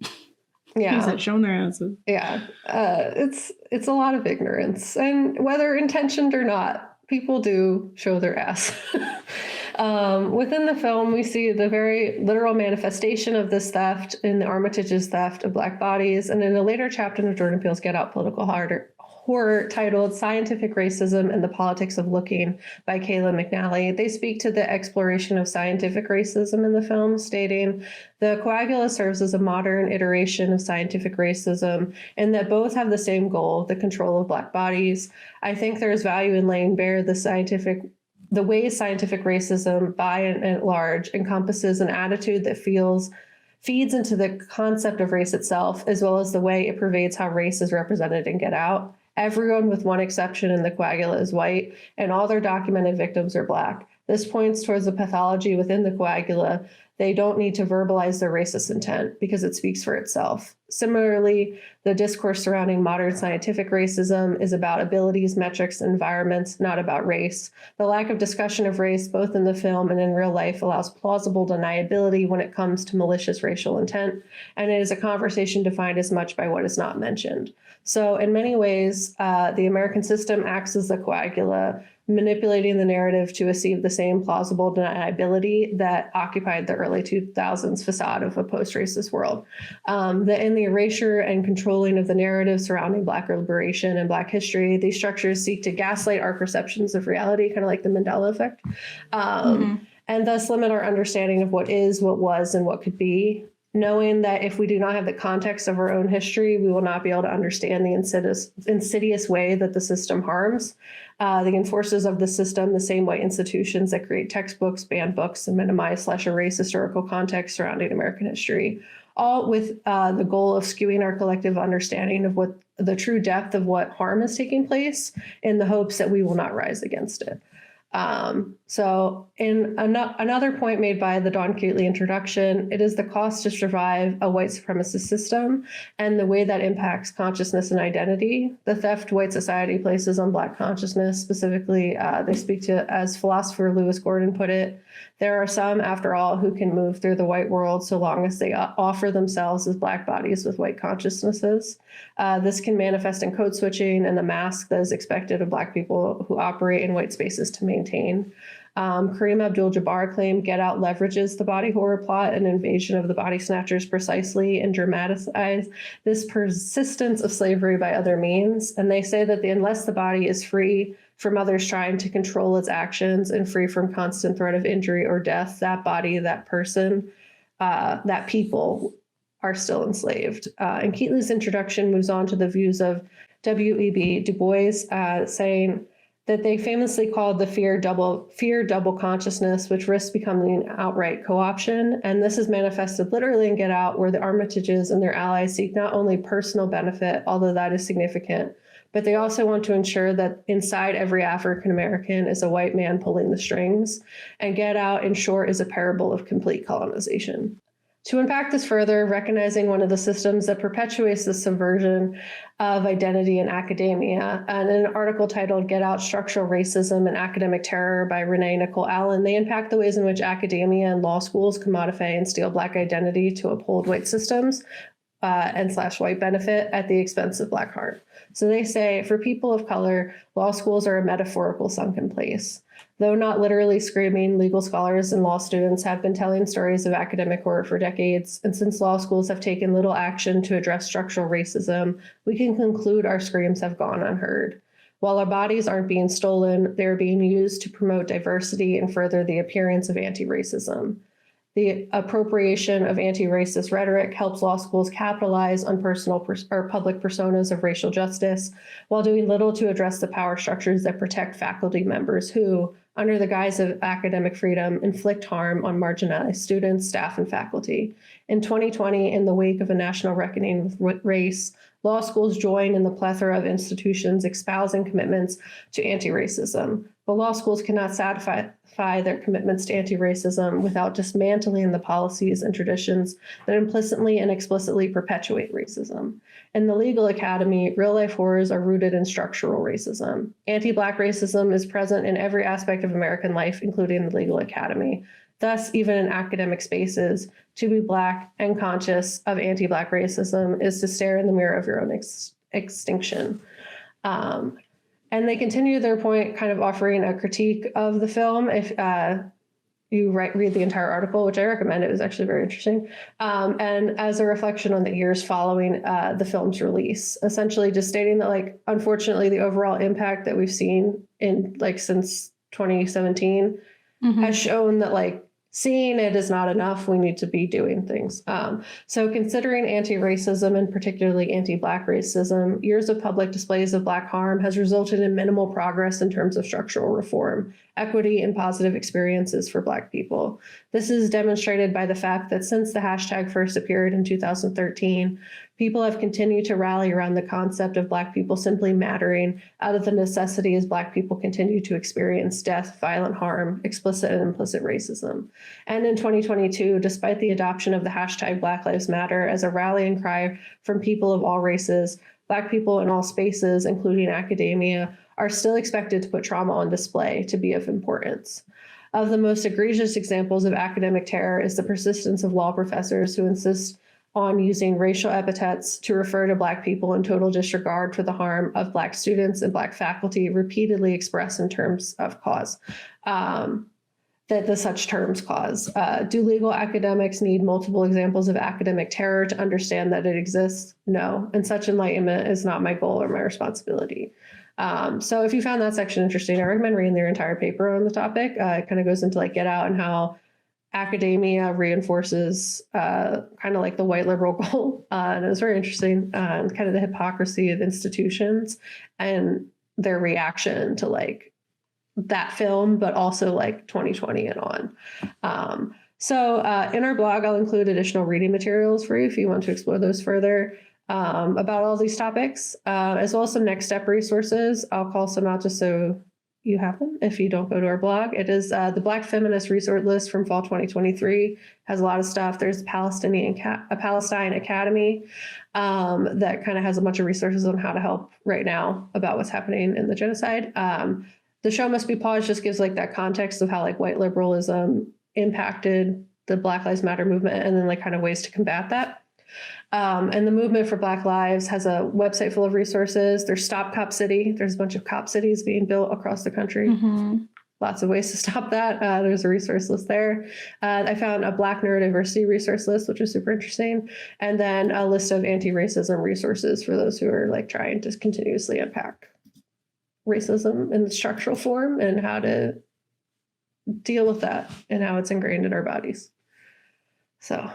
showing their asses. Yeah. It's a lot of ignorance. And whether intentioned or not, people do show their ass. Within the film, we see the very literal manifestation of this theft in the Armitages theft of Black bodies. And in a later chapter of Jordan Peele's Get Out Political Horror titled Scientific Racism and the Politics of Looking by Kayla McNally, they speak to the exploration of scientific racism in the film, stating, the coagula serves as a modern iteration of scientific racism and that both have the same goal, the control of Black bodies. I think there is value in laying bare the way scientific racism by and large encompasses an attitude that feeds into the concept of race itself, as well as the way it pervades how race is represented in Get Out. Everyone with one exception in the coagula is white, and all their documented victims are Black. This points towards the pathology within the coagula. They don't need to verbalize their racist intent because it speaks for itself. Similarly, the discourse surrounding modern scientific racism is about abilities, metrics, and environments, not about race. The lack of discussion of race, both in the film and in real life, allows plausible deniability when it comes to malicious racial intent, and it is a conversation defined as much by what is not mentioned. So in many ways, the American system acts as the coagula, manipulating the narrative to achieve the same plausible deniability that occupied the early 2000s facade of a post-racist world. In the erasure and controlling of the narrative surrounding Black liberation and Black history, these structures seek to gaslight our perceptions of reality, kind of like the Mandela effect, and thus limit our understanding of what is, what was, and what could be, knowing that if we do not have the context of our own history, we will not be able to understand the insidious way that the system harms the enforcers of the system, the same way institutions that create textbooks, ban books, and minimize/erase historical context surrounding American history, all with the goal of skewing our collective understanding of what the true depth of what harm is taking place in the hopes that we will not rise against it. So in another point made by the Don Keatley introduction, it is the cost to survive a white supremacist system and the way that impacts consciousness and identity. The theft white society places on Black consciousness, specifically, they speak to, as philosopher Lewis Gordon put it, there are some, after all, who can move through the white world so long as they offer themselves as Black bodies with white consciousnesses. This can manifest in code switching and the mask that is expected of Black people who operate in white spaces to maintain. Kareem Abdul-Jabbar claimed Get Out leverages the body horror plot and invasion of the body snatchers precisely and dramatize this persistence of slavery by other means. And they say that unless the body is free from others trying to control its actions and free from constant threat of injury or death, that body, that person, that people are still enslaved. And Keatley's introduction moves on to the views of W.E.B. Du Bois, saying that they famously called the fear double consciousness, which risks becoming an outright co-option. And this is manifested literally in Get Out, where the Armitages and their allies seek not only personal benefit, although that is significant, but they also want to ensure that inside every African American is a white man pulling the strings. And Get Out, in short, is a parable of complete colonization. To unpack this further, recognizing one of the systems that perpetuates the subversion of identity in academia, and in an article titled Get Out, Structural Racism and Academic Terror by Renee Nicole Allen, they unpack the ways in which academia and law schools commodify and steal Black identity to uphold white systems and /white benefit at the expense of Black heart. So they say, for people of color, law schools are a metaphorical sunken place. Though not literally screaming, legal scholars and law students have been telling stories of academic horror for decades, and since law schools have taken little action to address structural racism, we can conclude our screams have gone unheard. While our bodies aren't being stolen, they're being used to promote diversity and further the appearance of anti-racism. The appropriation of anti-racist rhetoric helps law schools capitalize on personal or public personas of racial justice while doing little to address the power structures that protect faculty members who, under the guise of academic freedom, inflict harm on marginalized students, staff, and faculty. In 2020, in the wake of a national reckoning with race, law schools joined in the plethora of institutions espousing commitments to anti-racism. But law schools cannot satisfy their commitments to anti-racism without dismantling the policies and traditions that implicitly and explicitly perpetuate racism. In the legal academy, real-life horrors are rooted in structural racism. Anti-Black racism is present in every aspect of American life, including the legal academy. Thus, even in academic spaces, to be Black and conscious of anti-Black racism is to stare in the mirror of your own extinction. And they continue their point, kind of offering a critique of the film. If you read the entire article, which I recommend, it was actually very interesting. And as a reflection on the years following the film's release, essentially just stating that, like, unfortunately, the overall impact that we've seen in since 2017 has shown that, like, seeing it is not enough. We need to be doing things. So considering anti-racism and particularly anti-Black racism, years of public displays of Black harm has resulted in minimal progress in terms of structural reform, equity, and positive experiences for Black people. This is demonstrated by the fact that since the hashtag first appeared in 2013, People have continued to rally around the concept of Black people simply mattering out of the necessity as Black people continue to experience death, violent harm, explicit and implicit racism. And in 2022, despite the adoption of the hashtag Black Lives Matter as a rallying cry from people of all races, Black people in all spaces, including academia, are still expected to put trauma on display to be of importance. Of the most egregious examples of academic terror is the persistence of law professors who insist on using racial epithets to refer to Black people in total disregard for the harm of Black students and Black faculty repeatedly expressed in terms of cause, that the such terms cause. Do legal academics need multiple examples of academic terror to understand that it exists? No, and such enlightenment is not my goal or my responsibility. So if you found that section interesting, I recommend reading their entire paper on the topic. It kind of goes into like Get Out and how academia reinforces kind of like the white liberal goal. And it was very interesting, and kind of the hypocrisy of institutions and their reaction to like that film, but also like 2020 and on. So in our blog, I'll include additional reading materials for you if you want to explore those further about all these topics, as well as some next step resources. I'll call some out just so you have them if you don't go to our blog. It is the Black Feminist Resource List from fall 2023. Has a lot of stuff. There's Palestine Academy that kind of has a bunch of resources on how to help right now about what's happening in the genocide. The Show Must Be Paused just gives like that context of how like white liberalism impacted the Black Lives Matter movement and then like kind of ways to combat that. And the Movement for Black Lives has a website full of resources. There's Stop Cop City. There's a bunch of cop cities being built across the country. Mm-hmm. Lots of ways to stop that. There's a resource list there. I found a Black neurodiversity resource list, which is super interesting. And then a list of anti-racism resources for those who are like trying to continuously unpack racism in the structural form and how to deal with that and how it's ingrained in our bodies. So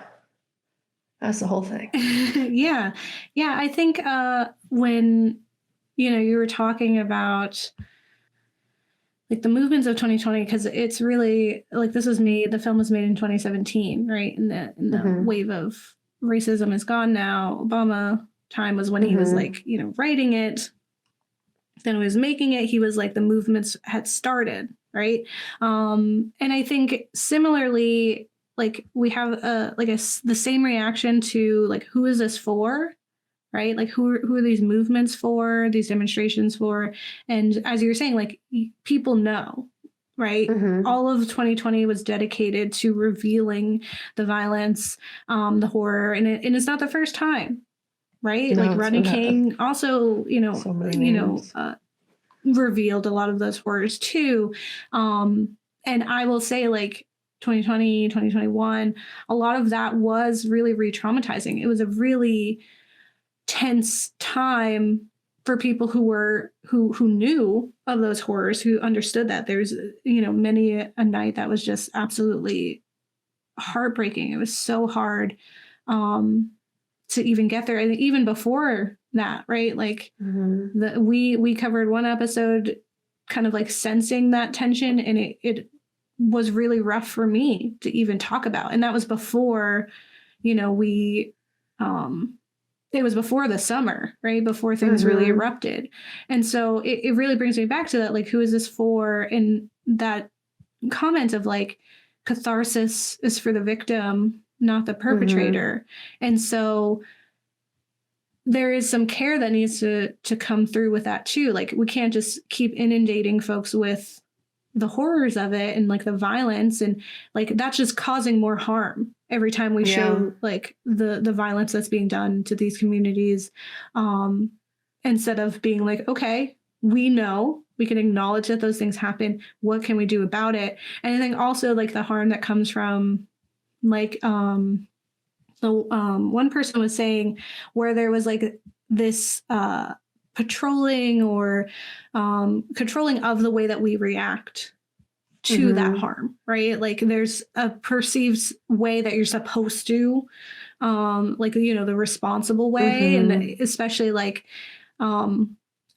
that's the whole thing. Yeah. I think when, you were talking about like the movements of 2020, because it's really like the film was made in 2017, right? And the mm-hmm. wave of racism is gone now. Obama time was when mm-hmm. he was like, writing it. Then he was making it. He was like the movements had started, right? And I think similarly, like we have the same reaction to like, who is this for, right? Like who are these movements for, these demonstrations for? And as you were saying, like people know, right? Mm-hmm. All of 2020 was dedicated to revealing the violence, the horror, and it's not the first time, right? No, like Rodney King also, revealed a lot of those horrors too. And I will say like 2020, 2021, a lot of that was really re-traumatizing. It was a really tense time for people who knew of those horrors, who understood that there's, many a night that was just absolutely heartbreaking. It was so hard to even get there. And even before that, right? Like mm-hmm. we covered one episode kind of like sensing that tension, and it was really rough for me to even talk about. And that was before, it was before the summer, right? Before things mm-hmm. really erupted. And so it really brings me back to that, like, who is this for? And that comment of like, catharsis is for the victim, not the perpetrator. Mm-hmm. And so there is some care that needs to come through with that too. Like, we can't just keep inundating folks with the horrors of it and like the violence, and like that's just causing more harm every time we show like the violence that's being done to these communities, instead of being like, okay, we know, we can acknowledge that those things happen, what can we do about it? And I think also like the harm that comes from like one person was saying where there was like this patrolling or controlling of the way that we react to mm-hmm. that harm, right? Like there's a perceived way that you're supposed to, like, the responsible way. Mm-hmm. And especially like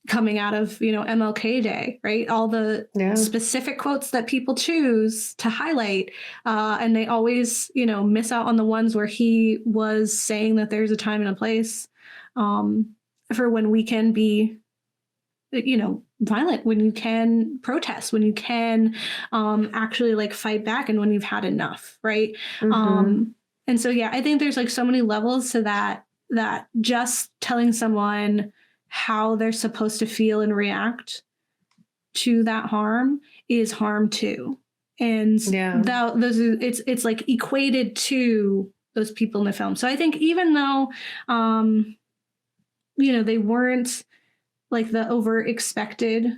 coming out of, MLK Day, right? All the specific quotes that people choose to highlight. And they always, miss out on the ones where he was saying that there's a time and a place for when we can be, violent, when you can protest, when you can actually like fight back, and when you've had enough, right? And so, I think there's like so many levels to that just telling someone how they're supposed to feel and react to that harm is harm too. And it's like equated to those people in the film. So I think even though, they weren't like the over expected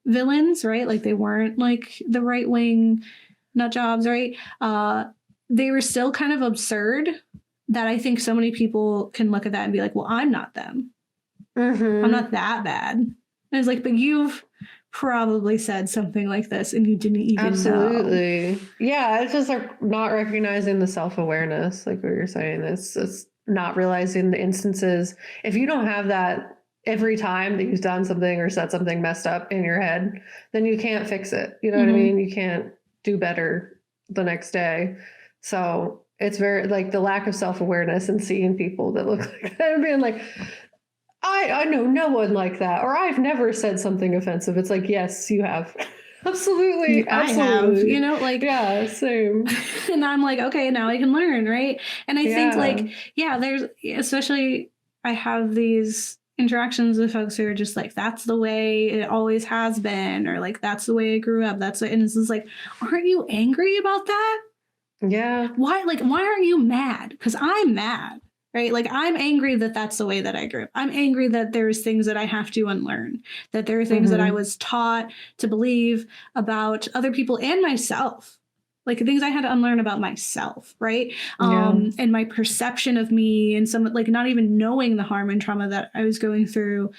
villains, right? Like they weren't like the right wing nut jobs, right? They were still kind of absurd, that I think so many people can look at that and be like, well, I'm not them. I'm not that bad. And it's like, but you've probably said something like this and you didn't even know. Yeah, it's just like not recognizing the self-awareness, like what you're saying. It's not realizing the instances. If you don't have that every time that you've done something or said something messed up in your head, then you can't fix it. You know what I mean? You can't do better the next day. So it's very like the lack of self-awareness and seeing people that look like that and being like, I know no one like that, or I've never said something offensive. It's like, yes, you have. Absolutely. I have, yeah, same. And I'm like, okay, now I can learn, right? And I think like, there's, especially I have these interactions with folks who are just like, that's the way it always has been, or like, that's the way I grew up. And it's just like, aren't you angry about that? Yeah. Why aren't you mad? Because I'm mad. Right? Like I'm angry that that's the way that I grew up. I'm angry that there's things that I have to unlearn, that there are things that I was taught to believe about other people and myself, like things I had to unlearn about myself. Right. And my perception of me, and some like not even knowing the harm and trauma that I was going through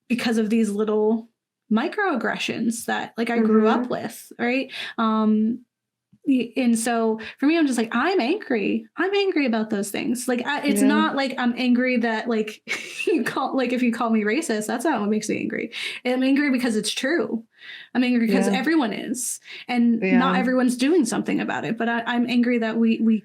because of these little microaggressions that like I grew up with. Right. And so for me, I'm just like, I'm angry about those things. Like, it's not like I'm angry that like if you call me racist, that's not what makes me angry. I'm angry because it's true. I'm angry because everyone is, and not everyone's doing something about it. But I'm angry that we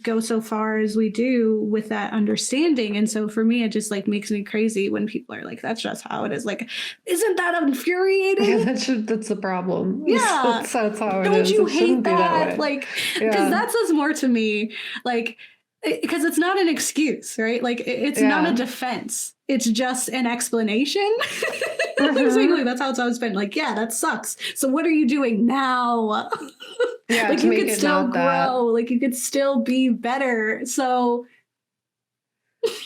go so far as we do with that understanding. And so for me, it just like makes me crazy when people are like, that's just how it is. Like, isn't that infuriating? Yeah, that's the problem. Yeah. That's how it Don't is. you It hate that? way. Like, because that says more to me, like, because it's not an excuse, right? Like, it's not a defense. It's just an explanation. Basically, that's how it's always been. Like, yeah, that sucks. So what are you doing now? Yeah, like you could still grow. Like you could still be better. So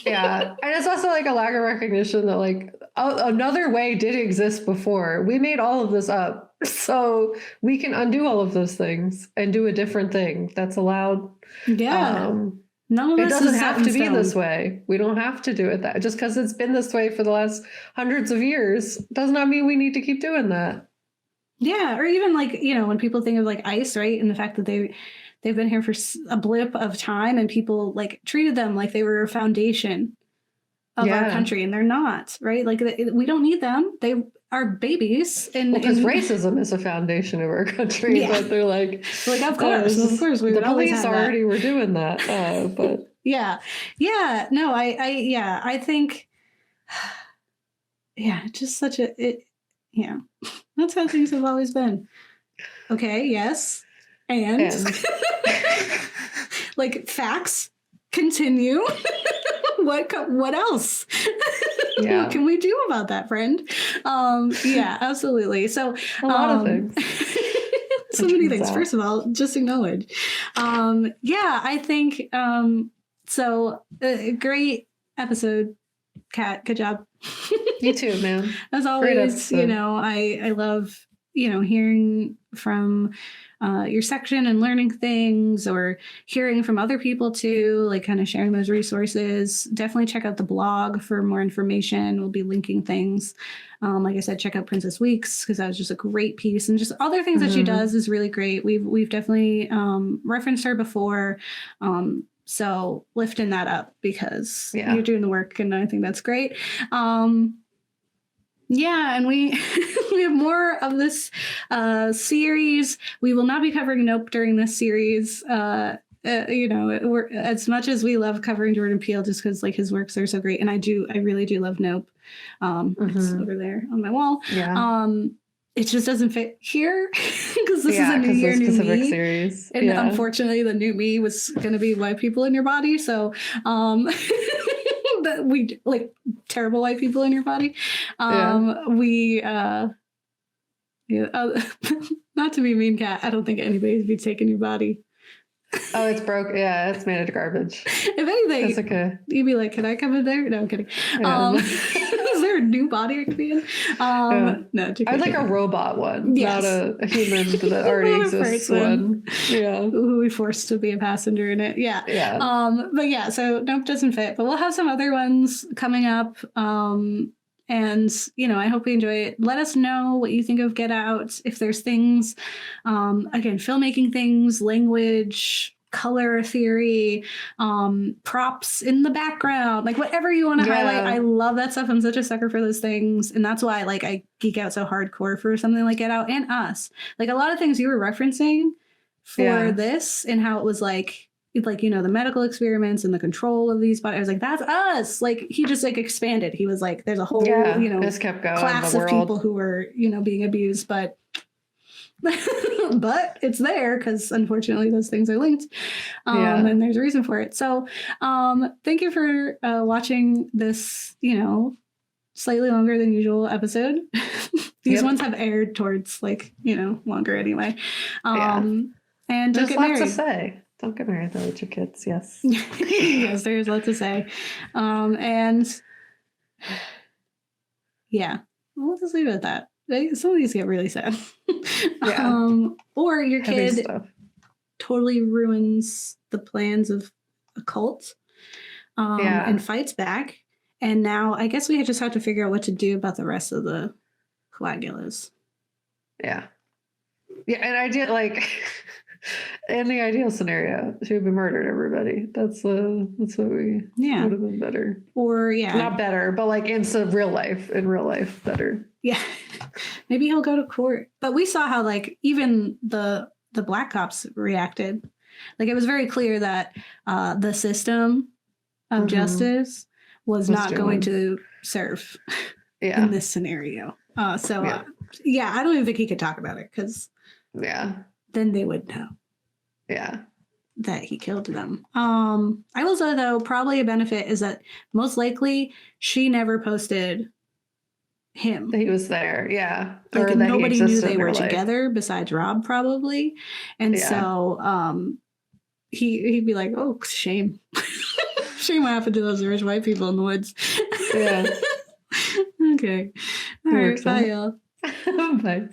yeah. And it's also like a lack of recognition that like another way did exist before. We made all of this up. So we can undo all of those things and do a different thing that's allowed. Yeah. It doesn't have to be this way. We don't have to do it that just because it's been this way for the last hundreds of years does not mean we need to keep doing that. Yeah, or even like, when people think of like ICE, right? And the fact that they've been here for a blip of time and people like treated them like they were a foundation of our country, and they're not, right? Like we don't need them. They are babies. Because racism is a foundation of our country, but they're like of course we would always have that. Already were doing that, but no, I think just such that's how things have always been. Okay, yes. And like facts continue. What else? What can we do about that, friend? Absolutely. So a lot of things. So many things. First of all, just acknowledge. I think so great episode, Kat. Good job. You too, man. As always, I love, hearing from your section and learning things, or hearing from other people too, like kind of sharing those resources. Definitely check out the blog for more information. We'll be linking things. Like I said, check out Princess Weeks, because that was just a great piece, and just other things that she does is really great. We've definitely referenced her before. So lifting that up, because you're doing the work, and I think that's great. Yeah, and we we have more of this series. We will not be covering Nope during this series. We're, as much as we love covering Jordan Peele, just because like his works are so great, and I really do love Nope. It's over there on my wall. Yeah. It just doesn't fit here because this is a new year, new me. Series. And unfortunately, the new me was going to be white people in your body. So, that we like terrible white people in your body. Not to be mean, Kat, I don't think anybody'd be taking your body. Oh, it's broke. Yeah, it's made of garbage. If anything, that's okay. You'd be like, "Can I come in there?" No, I'm kidding. Is there a new body I could be in? No, I'd like a robot one, not a human that already exists one. Yeah, who we forced to be a passenger in it. Yeah. But yeah, so Nope doesn't fit, but we'll have some other ones coming up. And, I hope you enjoy it. Let us know what you think of Get Out. If there's things, again, filmmaking things, language, color theory, props in the background, like whatever you want to highlight. I love that stuff. I'm such a sucker for those things. And that's why I geek out so hardcore for something like Get Out and Us. Like a lot of things you were referencing for this and how it was like, the medical experiments and the control of these bodies. I was like, that's us. Like he just like expanded. He was like, there's a whole, just kept going, class of people who were, being abused, but but it's there because unfortunately those things are linked. And there's a reason for it. So thank you for watching this, slightly longer than usual episode. These ones have aired towards longer anyway. And there's lots to say. Don't get married though with your kids. Yes. Yes, there's lots to say. And yeah, we'll just leave it at that. Some of these get really sad. Or your kid totally ruins the plans of a cult and fights back. And now I guess we just have to figure out what to do about the rest of the coagulas. Yeah. Yeah, and I did in the ideal scenario, she would be murdered, everybody. That's what we would have been better. Or not better, but in real life, better. Yeah. Maybe he'll go to court. But we saw how even the black cops reacted. It was very clear that the system of justice was not going to serve in this scenario. I don't even think he could talk about it because then they would know. Yeah. That he killed them. I will say, though, probably a benefit is that most likely she never posted him. He was there, yeah. Or that nobody knew they were together besides Rob, probably. And so he'd be like, oh, shame. Shame what happened to those rich white people in the woods. Yeah. Okay. All right. Bye, y'all. Bye.